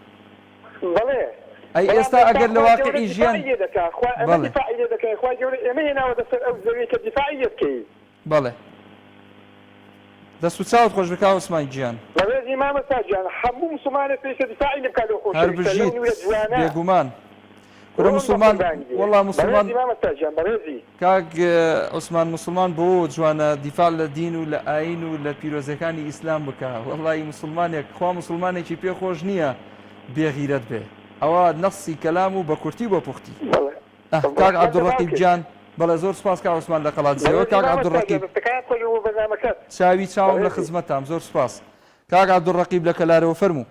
بەڵێ ئەی ئێستا ئەگەر لە واقعی ژیان بەڵێ دەست و چاوت خۆش بکە عوسمان گیان بەڕێزی مامەسا گیان هەموو موسڵمانێک پێویستە دیفاعی لێ بکات لەو خۆشەویستە هەر بژیت بێگومان کورە موسڵمان وەڵا موسڵمان کاک عوسمان موسڵمان بۆ جوانە دیفاع لە دین و لە ئاین و لە پیرۆزەکانی ئیسلام بکە وەڵی موسڵمانێک خوا موسڵمانێکی پێ خۆش نییە بێغیرەت بێ ئەوە نەسی کەلام و بە کورتی بۆ پوختی. کاک عەبدوڕەقیب گیان بەڵێ زۆر سپاس کاک عوسمان لە قەڵاتزەوە. کاک عەبدوڕەقیب چاوی چاوم لە خزمەتام زۆر سپاس. کاک عەبدوڕەقیب لە کەلارەوە فەرموو.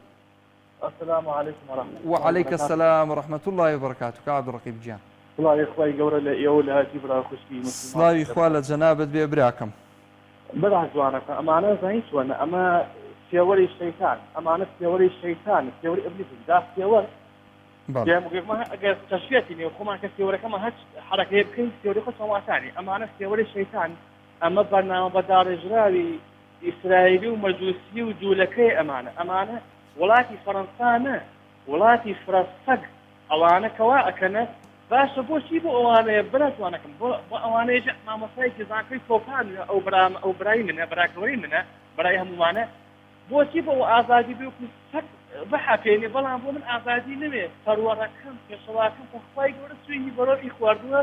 السلام عليكم ورحمة الله وعليك السلام ورحمة الله وبركاته. كعب الرقيب جان الله يخوي جورا لأيول هاتي برا خشبي صلاوي خوالة جنابة بإبراكم برا زوانك أما أنا زين وانا أما سيوري الشيطان أما أنا سيوري الشيطان سيوري إبليس ده سيور يا مقيم ما أجر تشفيتني وخما كسيوري كما هش حركة يمكن سيوري خش ما ثاني أما أنا سيوري الشيطان أما برنامج بدار إجرائي إسرائيلي ومجوسي وجولكي أمانة وڵاتی فەڕەنسانە وڵاتی فرەسەگ ئەوانە کەوا ئەکەنە باشە بۆچی بۆ ئەوانەیە براتوانەکەم بۆ ئەوانەیە مامۆستایەکی زانکۆی تۆپان ئەو برای منە براکەوەی منە برای هەمووانە بۆچی بۆ ئازادی بێ بەحەپێنێ بەڵام بۆ من ئازادی نوێ پەروەڕەکەم پێشەواکەم کە خوای گەورە سوێنی بەرۆی خواردووە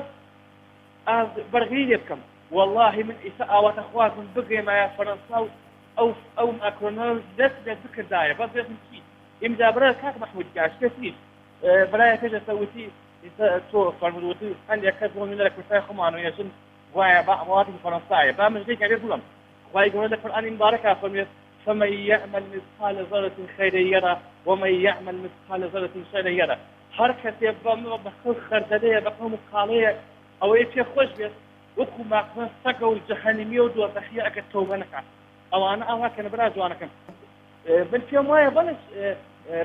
بەرگری لێ بکەم والله من ئێستا ئاواتە خوازم بگەێمایە فەڕەنسا و ئەو ماکرۆنەوە دەست بێت بکردایە بەس بێتم چی ئیمدا برای کاک مەحموود کاشکەسی برایەکەش ئەسەوتی تۆ فەرمودوتی هەندێک کەس بۆ من لە کوردستانی خۆمانەوە یەژن وایە وڵاتی فەڕەنسایە با من شتێک هەبێ بڵم خوای گەورە لە قورئانی مبارەکە فەرمووێت فمن يعمل مثقال ذرة خيرا يره ومن يعمل مثقال ذرة شرا يره هەر کەسێک بە خەڵک خەردەدەیە بە خەڵ مقاڵەیە ئەوەیە پێ خۆش بێت وەکو ماقمە سەگە و جەهەنمی و دۆزەخیە ئەگەر تەوبە نەکات ئەوانە ئاواکەنە برا جوانەکەم من پێم وایە بەڵێ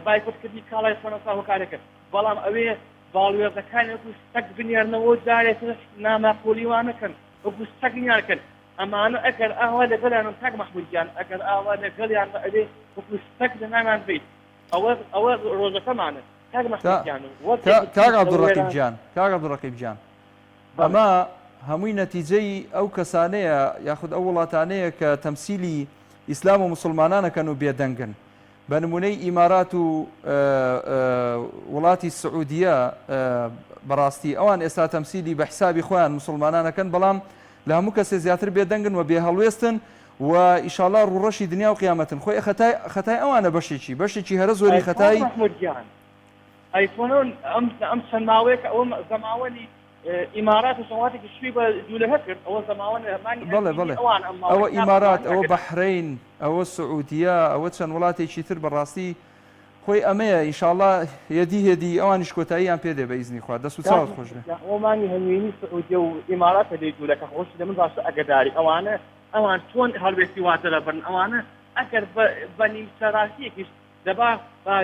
بایکۆتکردنی کاڵای فەڕەنسا هۆکارەکە بەڵام ئەوێ باڵوێزەکانی وەکو سەگ بنێرنەوە جارێتر ناماقۆلیوانەکەن وەکو سەگ نیارکەن ئەمانە ئەگەر ئاوا لەگەڵیانم کاک مەحموودیان ئەگەر ئاوا لەگەڵیان بە ئەوێ وەکو سەگ لە نامان بێت ئەوە ڕۆژەکەمانە کاک مەحموودیان کاک عەبدوڕەقیب گیان ئەمە هەمووی نەتیجەی ئەو کەسانەیە یاخود ئەو وڵاتانەیە کە تەمسیلی ئیسلام و مسلمانانەکەن و بێدەنگن بە نمونەی ئیمارات و وڵاتی سعودیە بەڕاستی ئەوان ئێستا تەمسیلی بە حسابی خۆیان مسلمانانەکەن بەڵام لە هەموو کەسێ زیاتر بێدەنگن و بێ هەڵوێستن و ئیشاڵڵا ڕوڕەشی دنیا و قیامەتن خۆی خەتای ئەوانە بەشێکی هەرە زۆری خەتای ئایفۆن ئەم چەند ماوەیەکە ئەوە زەماوەنی ئیمارات و سەڵاتێکی شوی بە دوولەهە کرد ئەوە زەماوەن بەڵێ ئەوە ئیمارات ئەوە بەحرەین ئەوە سعودیە ئەوە چەند وڵاتێکی تر بەڕاستی خۆی ئەمەیە ئیشاڵڵا هێدی ئەوانیش کۆتاییان پێدێ بە ئیزنی خوا دەست و چاوت خۆش بێ ئەومانی هەنوێنی سعودیە و ئیماراتە دەی دوولەکە خۆشی لە من باشە ئەگەداری ئەوان چۆن هەڵوێستی واتە لەبرن ئەوانە ئەگەر بە نیمچەڕاستیەکیش دەبا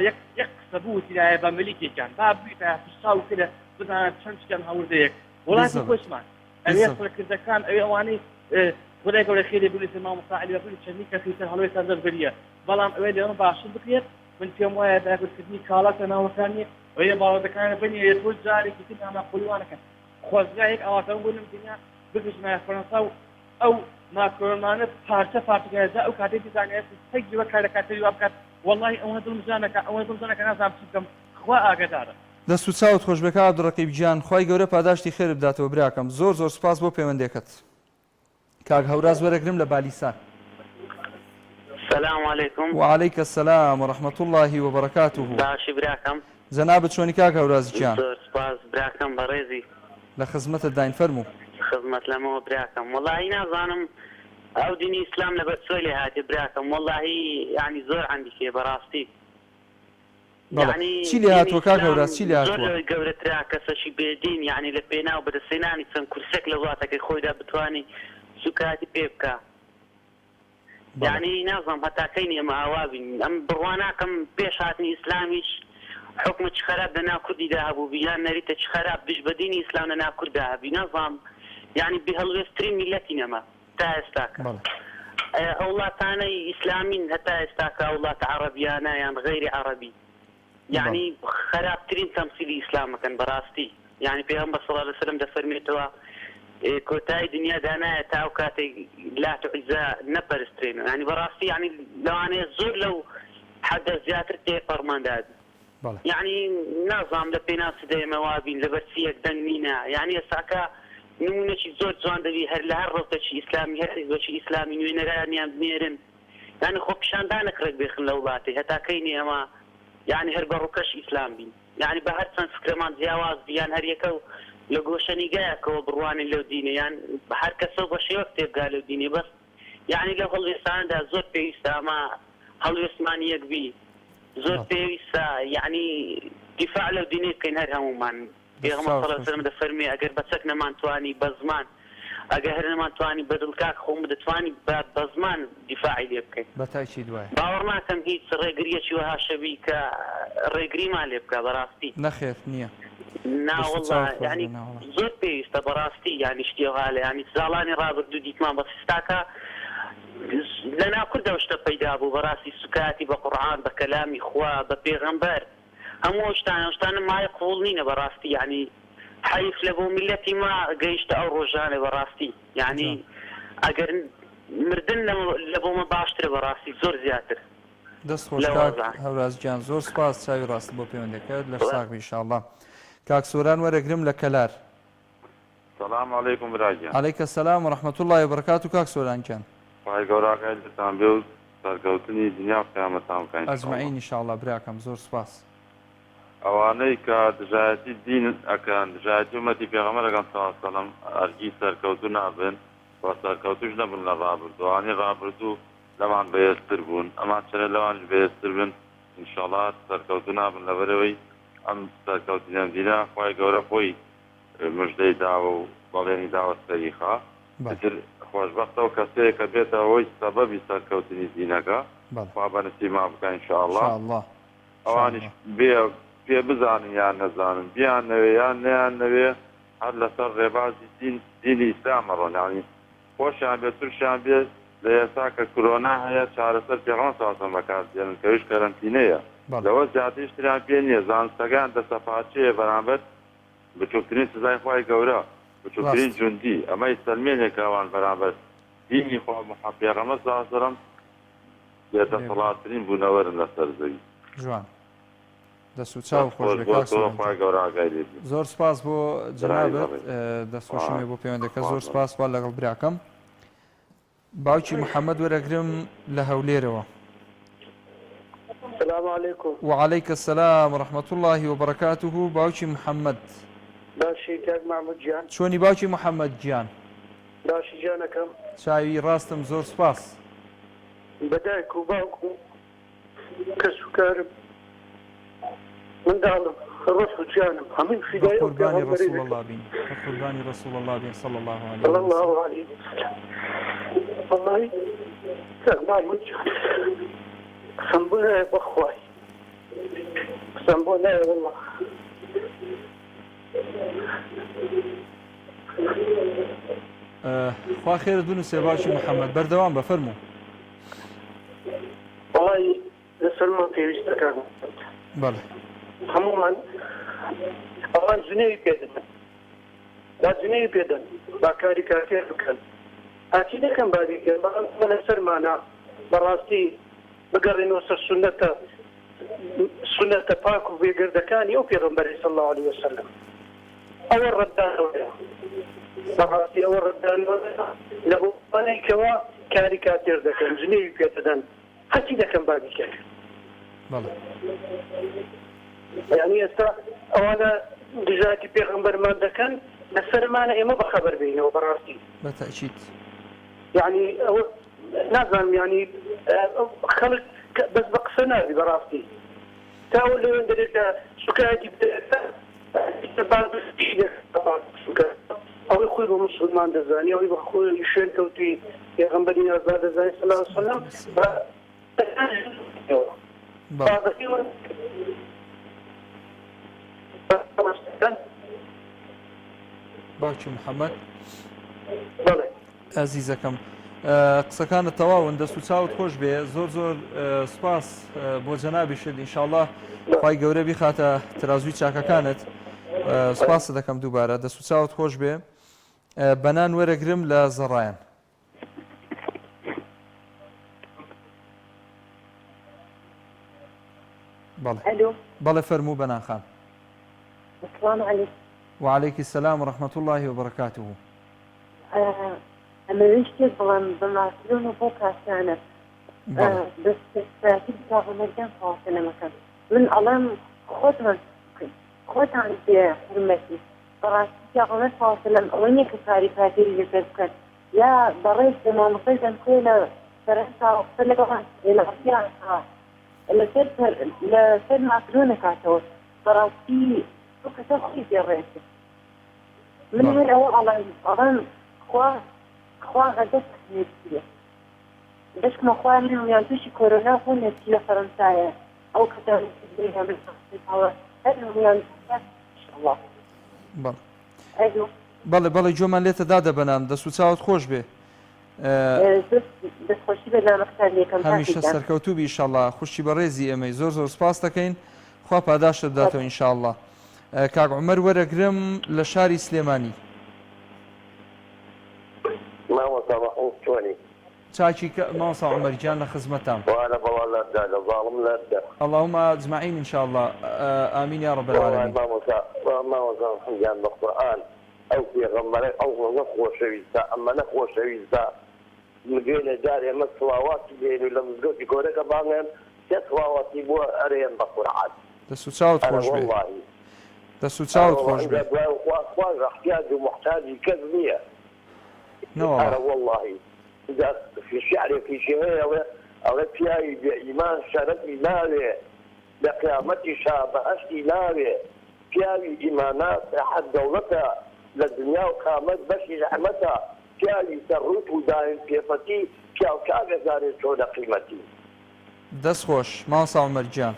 یەک قسە بوو تیرایە بە ملیکێکیان با بوویتە ساو کرە بزانە چەند شتیان هەوردەیەک وڵاتی خۆشمان ئەوێ فڵکردەکان ئەوێ ئەوانەی خدای گەورە خێری بولیسی مامۆستا عەلی بەکولی چەندی کەسی تر هەڵوێستان دەربەریە بەڵام ئەوێ لێرە باشتر بکرێت من پێم وایە داگرکردنی کاڵاتە ناوەکانی ئەوێ باڵەکانە بنیە تۆ جارێکی تر ناماقۆلیوانەکەن خۆزگایەک ئاواتەوە بۆ لەم دنیا بگەشتمایە فەڕەنسا و ئەو ماکرۆنمانە پارچە پارچەکەدا ئەو کاتێک بزانێت تەگی وە کارەکاتەری وا بکات وەڵڵاهی ئەوە دڵمزانەکە نازانم چ بکەم خوا ئاگدارە دەست و چاوت خۆش بێ کاک عەبدوڕەقیب گیان خوای گەورە پاداشتی خێر بداتەوە براکەم زۆر سپاس بۆ پەیوەندێکت کاک هەوراز وەرەگرم لە بالیسان السلام عليكم وعليك السلام ورحمة الله وبركاته باشی براکەم جەنابەت چۆنی کاک هەوراز گیان زۆر سپاس براکەم بەڕێزی لە خزمەتت داین فەرموو خزمەت لەمەوە براکەم وەڵاهی نازانم ئەو دینی ئیسلام لەبەر چۆی لێ هاتێ براکەم وەڵاهی یعنی زۆر عەندی فێ بەڕاستی چی لێ هاتووە کاک هەوراز چی لێ هاتووە زۆر گەورەترا کەسەشی بێدین یعنی لە پێناو بەدەستێنانی چەند کورسێک لە وڵاتەکەی خۆیدا بتوانی سوکاتی پێ بکە یعنی نازانم هەتاکەی ئێمە ئاوابین ئەم بڕواناکەم پێش هاتنی ئیسلامیش حکمە چ خەراب لە ناو کوردیدا هەبوو بیان نەریتە چ خەراب بش بە دینی ئیسلام لە ناو کورددا هەبی نازانم یعنی بهەڵوێستترین میلەتی نەما تا ئێستاکە ئەو وڵاتانەی ئیسلامین هەتا ئێستاکە وڵاتە عەرەبیانە یان غەیری عەرەبی یعنی خەرابترین تەمسیلی ئیسلامەکەن بەڕاستی یعنی پێغەمبەر صلی الله علیه وسلم دەفەرمێتەوە کۆتایی دنیا دانایە تا ئەو کاتێک لات و عیزا نەپەرسترێن ینی بەڕاستی یعنی لەوانەیە زۆر لەو حەدە زیاتر تێ فەرمانداد یعنی نازانم لە پێناسی دەیەمە وابین لەبەرچی یەک دەنگ نینە یعنی ئێستاکە نمونەی زۆر جوان دەبی هەر لە هەر ڕۆژێکی ئیسلامی هەر حیزبێکی ئیسلامی نوێنەرانیان بنێرن یعنی خۆ پیشاندانەکڕێک بێخن لە وڵاتی هەتاکەینی ئەمە یعنی هەر بە ڕووکەش ئیسلام بین یعنی بە هەر چەند فکرەمان جیاواز بیان هەر یەکە و لە گۆشەنیگایەکەوە بڕوانی لەو دینە یان هەر کەسە بە شێوە تێبگا لەو دینێ بەس یعنی لەو هەڵوێستاندا زۆر پێویستە ئەمە هەڵوێستمانی یەکبی زۆر پێویستە یعنی دیفاع لەو دینێ بکەین هەر هەمومان پێغەمبەر صلی الله علیه وسلم دەفەرمێ ئەگەر بە چەک نەمانتوانی بە زمان ئەگەر هەر نەمانتوانی بە دڵکاک خۆم دەتوانی بە زمان دیفاعی لێ بکەین بەتایکی دوایە باوەڕ ناکەم هیچ ڕێگریەکی وەها شەوی کە ڕێگریمان لێ بکە بەڕاستی نەخێر نییە ناوەڵڵا یعنی زۆر پێویستە بەڕاستی یعنی شتێوهالە یعنی ساڵانی ڕابردوو دیتمان بە سیستاکە لە ناو کوردەوە شتە پەیدا بوو بەڕاستی سوکاتی بە قورئان بە کەلامی خوا بە پێغەمبەر هەموو شتانە مایە قوڵ نینە بەڕاستی یعنی حەیف لە بۆ میلەتی ما گەیشتە ئەو ڕۆژانە بەڕاستی یعنی ئەگەر مردن لە بۆمە باشترە بەڕاستی زۆر زیاتر دەست خۆش کاک هەوراز گیان زۆر سپاس چاوی ڕاست بۆ پەیوەندەکەت لە ساغ ئینشاءڵڵا کاک سۆران وەرەگرم لە کەلار سلام علیکم براگیان عەلەیکە سەلام و ڕەحمەتوڵڵی وبەرەکاتوو کاک سۆران گیان خی گەوراکە لەتان بێ و سەرکەوتنی دنیا و قیامەتان بکەین ئەجمەعین ئینشاءڵڵا براکەم زۆر سپاس ئەوانەی کە دژایەتی دین ئەکەن دژایەتی ومەتی پێغەمبەرەکەم صلی الله علیه وسلم هەرگیز سەرکەوتوو نابن و سەرکەوتوش نەبن لە ڕابردووانی ڕابردوو لەمان بەهێزتر بوون ئەمان چەنە لەوانش بەهێزتر بن ئینشاڵڵا سەرکەوتوو نابن لەبەرەوەی ئەم سەرکەوتنە دینە خوای گەورە خۆی مژدەی داوە و بەڵێنی داوە سەریخا تر خۆشبەختەوە کەسەیە کە بێتەوە هۆی سەبەبی سەرکەوتنی دینەکە خوا بەنسیب ما بکە ئینشاءڵڵا ئەوانیش پێ بزانن یان نەزانن بیان نەوێ یان نەیان نەوێ هەر لەسەر ڕێبازی دینی ئیسلامە ڕۆنانی خۆشیان بێت ترشیان بێت لە ئێستا کە کۆرۆنا هەیە چارەسەر پێغەمبەر صلی الله علیه وسلم بەکاردێنن کەویش کەرەنتینەیە لەوە زیاتریش تریان پێ نییە زانستەکان دەسەپاچەیە بەرامبەر بچووکترین سزای خوای گەورە بچووکترین جوندی ئەمەی سەلمێنێک ئەوان بەرامبەر دینی خوا پێغەمبەر صلی الله علیه وسلم بێدەسەڵاتترین بوونەوەرن لەسەر زەوی جوان دەست و چاو خۆش زۆر سپاس بۆ جەنابەت دەستخۆشیمێ بۆ پەیوەندەکە زۆر سپاس وا لەگەڵ براکەم باوکی محەممەد وەرەگرم لە هەولێرەوە السلام عليكم وعليك السلام ورحمة الله وبركاته باوکی محەممەد باشی کاک محمود گیان چۆنی باوکی محەممەد گیان باشی گیانەکەم چاوی ڕاستم زۆر سپاس بەدایک و باوک و کەس و کارم منداڵم ڕۆژ و گیانم هەمووی فیدای قوربانی ڕەسوڵ الله بین قوربانی ڕەسوڵ الله بین صلی الله عليه صلی الله عليه والله کاک محمود گیان قسم بۆ نایە بەخوای قسم بۆ نایە والله خوا خێرت بنووسێ باوکی محەممەد بەردەوام بە فەرموو وڵی لەسەرمان پێویستە کاک بەڵێ هەمومان ئەوان جنێوی پێدەن با جنێوی پێدەن با کاری کارتێر بکەن ئاچی دەکەم بادیکەن بەڵام لەسەرمانە بەڕاستی بگەڕێنەوە سەر سونەتە پاک و بێگردەکانی ئەو پێغەمبەری صلی الله عليه وسلم ئەوە ڕەتدانەوەیە بەڕاستی ئەوە ڕەتدانەوەیە لە بۆوانێکەوە کاری کاتێر دەکەن جنێوی پێدەدەن هەچی دەکەم بادیکەن یعنی ئێستا ئەوانە دژاتی پێغەمبەرمان دەکەن لەسەرمانە ئێمە بەخەبەر بینەوە بەڕاستی بەتەئکید یعنی ئەوە نازانم یعنی خەڵک بەس بە قسە نابی بەڕاستی تاوە لەوێن دەرێتە سوکایەتی ئەوەی خۆی بۆ موسڵمان دەزانی ئەوەی بە خۆی شوێن کەوتوی پێغەمبەری نازا دەزانی صلی الله علیه وسلم باوکی محەممەد ئازیزەکەم قسەکانت تەواون دەست و چاوت خۆش بێ زۆر زۆر سپاس بۆ جەنابیشت ئینشاءڵڵا خوای گەورە بیخاتە ترازوی چاکەکانت سپاس دەکەم دووبارە دەست و چاوت خۆش بێ بەنان وەرەگرم لە زەڕایان بەڵێ فەرموو بەنان خان السلام عليكم وعليك السلام ورحمة الله وبركاته أنا رشتي بمعسلون وفوق عشانة بس تأكيد كاغو مرجان فاصلة مكان من ألم خود عندي حرمتي فراشتي كاغو مرجان فاصلة وين يكفاري فاتيري لتذكر يا ضريت بما مقيت أن كويلة فرنسا وقتلقها إلى أفياها اللي سيد معسلونة كاتو فراشتي وكتب خيط يا ريسي من هنا هو ألم خوا غدت نتيجة بس ما خوا منهم ينتشي كورونا هو نتيجة فرنساية أو كتاب نتيجة من الصحة هذا هو ينتشي إن شاء الله بەڵێ جۆمان لێتە دادەبەنام دەست و چاوت خۆش بێ دەستخۆشی بەنامەکان هەمیشە سەرکەوتوو بی ئینشاءڵڵا خوشی بە ڕێزی ئێمەی زۆر زۆر سپاس دەکەین خوا پاداشت بداتەوە ئینشاءڵڵا کاک عومەر وەرەگرم لە شاری سلێمانی چاکی ماوەسا عومەرجان لە خزمەتام اللهم اجمعين ان شاء الله امين يا رب العالمين او پیغمبر او نخوه شویستا اما نخوه شویستا مجينا داري ما صلوات بين لما زوجي كوريكا بانهم صلواتي بو اريان بقرعات دەست و چاوت خۆش بێ دەست و چاوت خۆش بێ احتیاج و محتاجی کەس نییە والله في شعر في شهية أو تياي بإيمان شرطي ناوي لقيامتي شابهشتي ناوي تياي إيمانات أحد دولتها للدنيا وقامت بشي رحمتها تياي سروت ودائم كيفتي تياو كاغا زاري شو قيمتي دەست خۆش ماوەسا عومەرگیان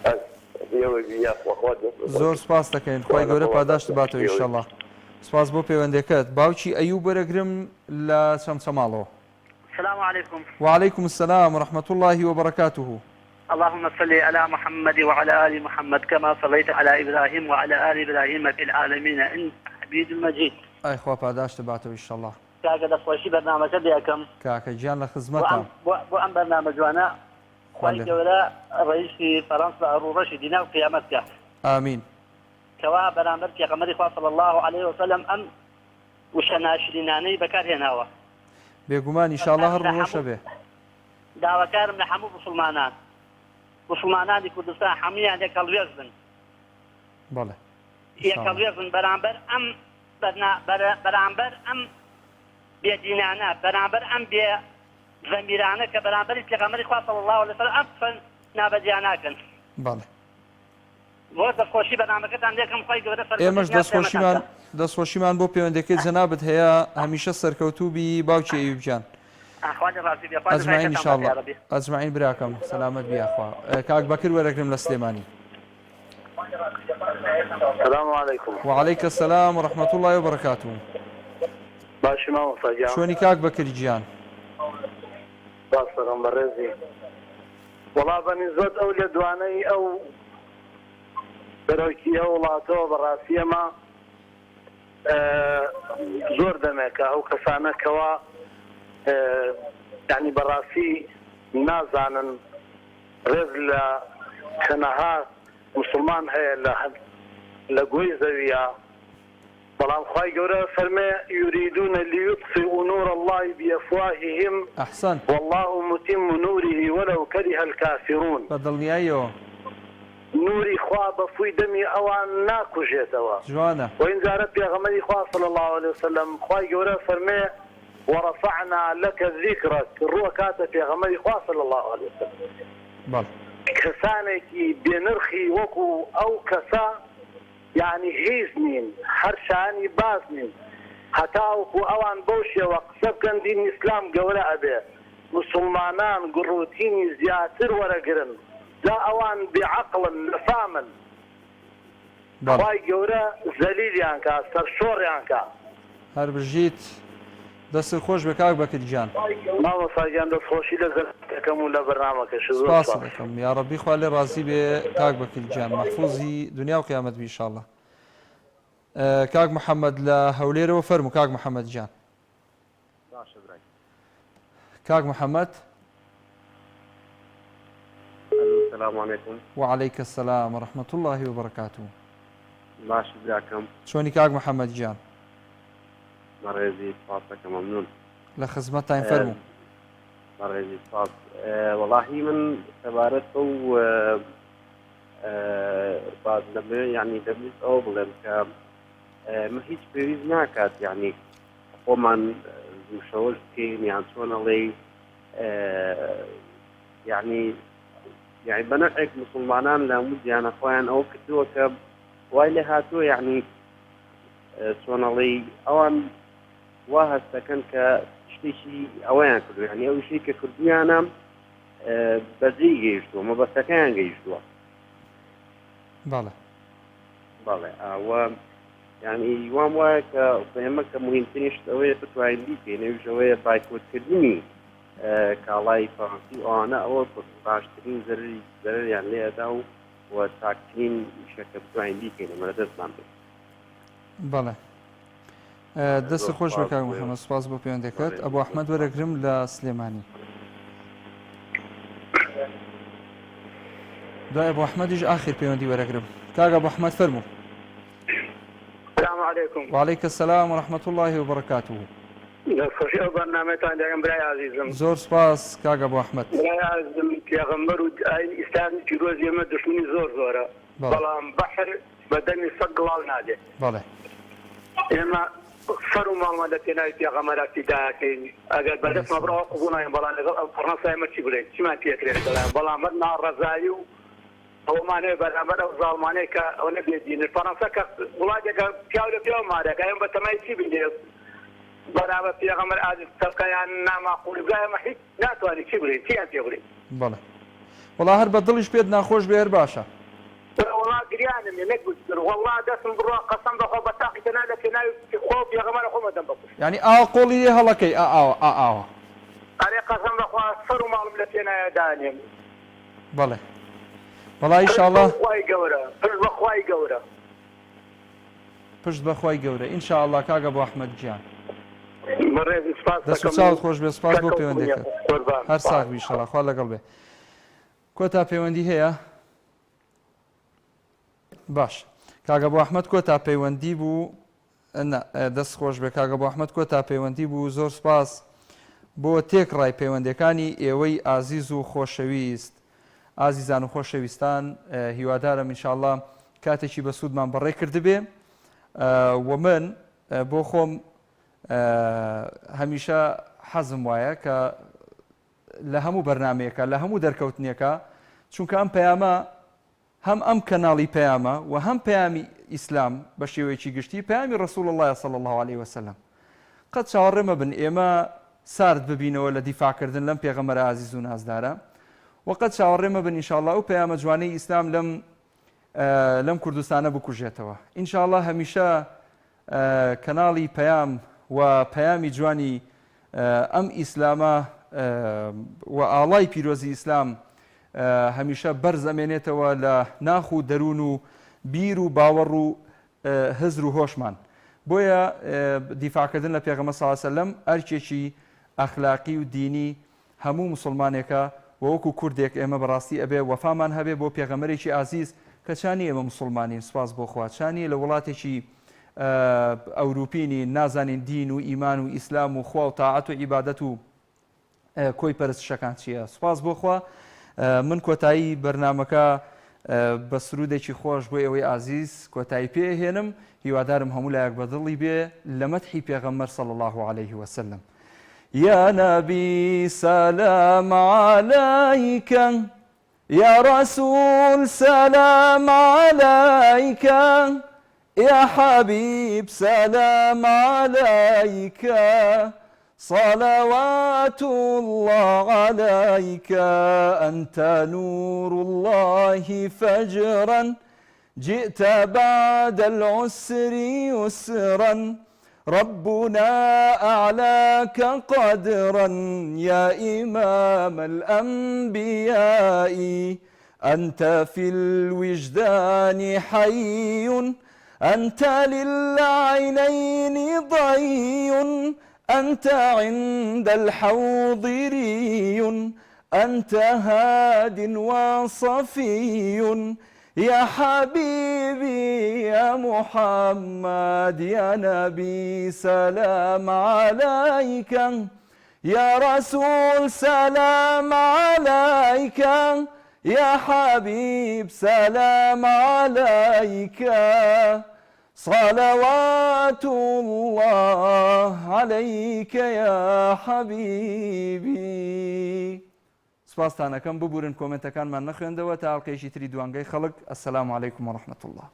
زۆر سپاس دەکەین خۆی گەورە پاداشت باتەوە ئینشەڵڵا سپاس بۆ پەیوەندەکەت باوکی ئەیوب وەرەگرم لە چەمچەماڵەوە السلام عليكم. وعليكم السلام ورحمة الله وبركاته. اللهم صل على محمد وعلى آل محمد كما صليت على إبراهيم وعلى آل إبراهيم في العالمين إنك حميد مجيد. أي خوا پاداشت باتەوە ئینشەڵڵا. كاكا دەستخۆشی بەرنامەکە دەکەم. کاکە گیان لە خزمەتە. بۆ ئەم بەرنامەجوانە خوای گەورە ڕئیسی فەرەنسا ڕوڕەشی دینا و قیامەتکە. ئامین. کەوا بەرامبەر پێغەمبەری خوا صلی الله عليه وسلم ئەم وشە ناشرینانەی بەکارهێناوە. بێگومان ئینشاءڵڵا هەر ڕۆژە بێ. داواکارم لە هەموو مسلمانانی کوردستان هەمویان یەکەڵوێز بن. بەڵێ. یەکەڵوێز بن بەرامبەر ئەم بەرامبەر ئەم بێدینانە بەرامبەر ئەم بێ زەمیرانە کە بەرامبەری پێغەمبەری خوا صلی الله عليه وسلم ئەم نابەجیان ناکەن. بەڵێ. بۆ دەستخۆشی بەرنامەکەتان دێکم خۆی گەورە ئێمەش دەستخۆشیمان بۆ پەیوەندەکەی جەنابەت هەیە هەمیشە سەرکەوتووبی باوکی ئەیوبجان ئەجمعین ئینشاءڵڵا ئەجمعین براکەم سەلامەت بیاخوا کاک بەکر وەرەگرم لە سلێمانی. السلام عليكم. وعليك السلام ورحمة الله وبركاته. باشی مامۆستا گیان چۆنی کاک بەکری گیان؟ باش پێغەمبەر ڕێزی وەڵا بەنسبەت ئەو لە دوانەی ئەو بەرەوکیە وڵاتەوە بەڕاستی ئەمە زۆر دەمێکە ئەو کەسانەکەوە یعنی بەڕاستی نازانن ڕێز لە کەنەها مسلمان هەیە لە گوێی زەویە بەڵام خوای گەورە فەرمێ یوریدونە لیوطفئوا نور الله بأفواههم ئەحسەن والله متم نوره ولو كره الكافرون بەدڵنیاییەوە نوری خوا بەفووی دەمی ئەوان ناکوژێتەوە جوانە وإنجارە پێغەمبەری خوا صلی الله عليه وسلم خوای گەورە فەرمێ ورفعنا لك ذكرك ڕووە کاتە پێغەمبەری خوا صلی الله عليه وسلم کەسانێکی بێنرخی وەکو ئەو کەسە یعنی هیچ نین هەر شانی باز نین هەتاوەکو ئەوان بەو شێوە قسە بکەن دینی ئیسلام گەورە ئەبێ مسلمانان گڕوتینی زیاتر وەرەگرن جا ئەوان بێعەقڵن نەفامن خوای گەورە زەلیلیان کا سەرشۆڕیان کا هەر بژیت دەست خۆش بە کاک بەکرگیان مامۆستاگیان دەستخۆشی لە زەرەکەم و لە بەرنامەکەش سپاس دەکەم یا ڕەبی خوا لێ ڕازی بێ کاک بەکرگیان مەحفوظی دنیا و قیامەت بی ئینشاءڵڵا. کاک محەممەد لە هەولێرەوە فەرموو کاک محەممەد گیان. کاک محەممەد السلام عليكم. وعليك السلام ورحمة الله وبركاته. باش براكم. شلونك كاك محمد جان؟ مريزي صوتك ممنون. لخدمتها ينفرموا. مريزي صوت والله من تبارته بعد لما يعني دبلت أوبلم ك ما هيش بريز ناكات يعني ومن مشاور كين يعني شلون علي يعني بنعك مسلمانان لامد يعني أخوان أو كتوه كب وايلي هاتو يعني سونالي أوان واها سكن كشتيشي أوان كله يعني أول شيء ككرديانا بزي جيشتو ما بس كان جيشتو. بالله. و يعني وام واك فهمك مهم تنيش توي بتوعي بيكي نيجي بايكوت كدني كالاي فرنسي وأنا أول باشترين زر يعني ليه داو وتاكتين شكل بتوعي بيكي لما ردت نامي. بالله. دەست خۆش بە کاک محەممەد سپاس بۆ پەیوەندەکەت ئەبوو ئەحمەد وەرەگرم لە سلێمانی. دوای ئەبوو ئەحمەدیش ئاخر پەیوەندی وەرەگرم کاک ئەبوو ئەحمەد فەرموو. السلام عليكم. وعليك السلام ورحمة الله وبركاته. دەستخۆشی ئەو بەرنامەتان دەکەم برای عەزیزم. زۆر سپاس کاک ئەبوو ئەحمەد. برای عەزیزم پێغەمبەر و ئیسلامی پیرۆز ئێمە دشمنی زۆرە. بەڵام بەحر بەدەمی سەد گڵاو نادێت ئێمە سەر و ماڵمان لە پێناوی پێغەمبەراتی داکەین ئەگەر بەدەستمان بڕەوە قبوڵ ناین بەڵام لەگەڵ ئەو فەڕەنسای ئێمە چی بڵێن چیمان پێکرێت دەڵێن بەڵام ناڕەزایی و ئەومانەیە بەرامبەر ئەو زاڵمانەیە کە ئەو نەبێدینن فەڕەنسا کە وڵاتێکە پیاو لە پیاو مارەکە ئێمە بە تەمای چی بینێت بەرامبەر پێغەمبەر ئازیز تەرقەیان ناماقوڵ ئێمە هیچ ناتوانین چی بڵێن چیان پێ بڵێن بەڵێ وەڵا هەر بە دڵیش پێت ناخۆش بێ هەر باشە والله گریانم نەگوتر والله دەستم بڕوا قەسەم بەخۆ بە تاقی تەنها لە پێناوی خۆ پێغەمبەرە خۆمە دەم بەکوش یعنی ئاقۆڵی لێ هەڵەکەی ئاوە ئەرێ قەسەم بەخوا سەر و ماڵم لە پێنایە دانێم بەڵێ بەڵا ئینشاءڵڵا خوای گەورە پشت بە خوای گەورە پشت بە خوای گەورە ئینشاءڵڵا کاگە بۆ ئەحمەد گیان دەست و چاوت خۆش بێ سپاس بۆ پەیوەندیەکەت هەر ساغ بی ئینشاءڵڵا خوا لەگەڵ بێ کۆتا پەیوەندی هەیە باش کاگە بۆ ئەحمەد کۆتا پەیوەندی بوو دەست خۆش بێ کاگە بۆ ئەحمەد کۆتا پەیوەندی بوو زۆر سپاس بۆ تێکڕای پەیوەندیەکانی ئێوەی ئازیز و خۆشەویست ئازیزان و خۆشەویستان هیوادارم ئینشاءڵڵا کاتێکی بە سوودمان بەڕێ کردبێ و من بۆ خۆم هەمیشە حەزم وایە کە لە هەموو بەرنامەیەکە لە هەموو دەرکەوتنیەکە چونکە ئەم پەیامە هەم ئەم کەناڵی پەیامە و هەم پەیامی ئیسلام بە شێوەیەکی گشتی پەیامی ڕەسوڵ الله صلی الله عليه وسلم قەت چاوەڕێ مەبن ئێمە سارد ببینەوە لە دیفاعکردن لەم پێغەمبەرە عازیز و نازدارە وقت چاوەڕێ مەبن ئینشاءڵڵا و پەیامە جوانەی ئیسلام لەم کوردستانە بکوژێتەوە ئینشاءڵڵا هەمیشە کەناڵی پەیام و پەیامی جوانی ئەم ئیسلامە و ئاڵای پیرۆزی ئیسلام هەمیشە بەرزەمێنێتەوە لە ناخ و دەروون و بیر و باوەڕ و هزر و هۆشمان بۆیە دیفاعکردن لە پێغەمبەر صلی الله علیه وسلم ئەرکێکی ئەخلاقی و دینی هەموو مسلمانێکە وەکو کوردێک ئێمە بەڕاستی ئەبێ وەفامان هەبێ بۆ پێغەمبەرێکی عازیز کە چانی ئێمە مسلمانین سپاس بۆ خوا چانی لە وڵاتێکی ئەوروپینی نازانین دین و ئیمان و ئیسلام و خوا و تاعەت و عیبادەت و کۆی پەرستشەکان چییە سپاس بۆ خوا من کۆتایی بەرنامەکە بە سرودێکی خۆش بۆ ئێوەی عازیز کۆتایی پێهێنم هیوادارم هەموو لایەک بەدڵی بێ لە مەدحی پێغەمبەر صلی الله عليه وسلم يا نبي سلام عليك يا رسول سلام عليك يا حبيب سلام عليك صلوات الله عليك أنت نور الله فجرا جئت بعد العسر يسرا ربنا أعلاك قدرا يا إمام الأنبياء أنت في الوجدان حي أنت للعينين ضي أنت عند الحوض ري أنت هاد وصفي يا حبيبي يا محمد يا نبي سلام عليك يا رسول سلام عليك يا حبيب سلام عليك صلوات الله عليك يا حبيبي سپاستانەکەم ببورن کۆمنتەکانمان نەخوێندەوە تا ئەڵقەیەکی تری دوانگەی خەڵک ئەسەلام عەلەیکوم وەڕەحمەتوڵڵاه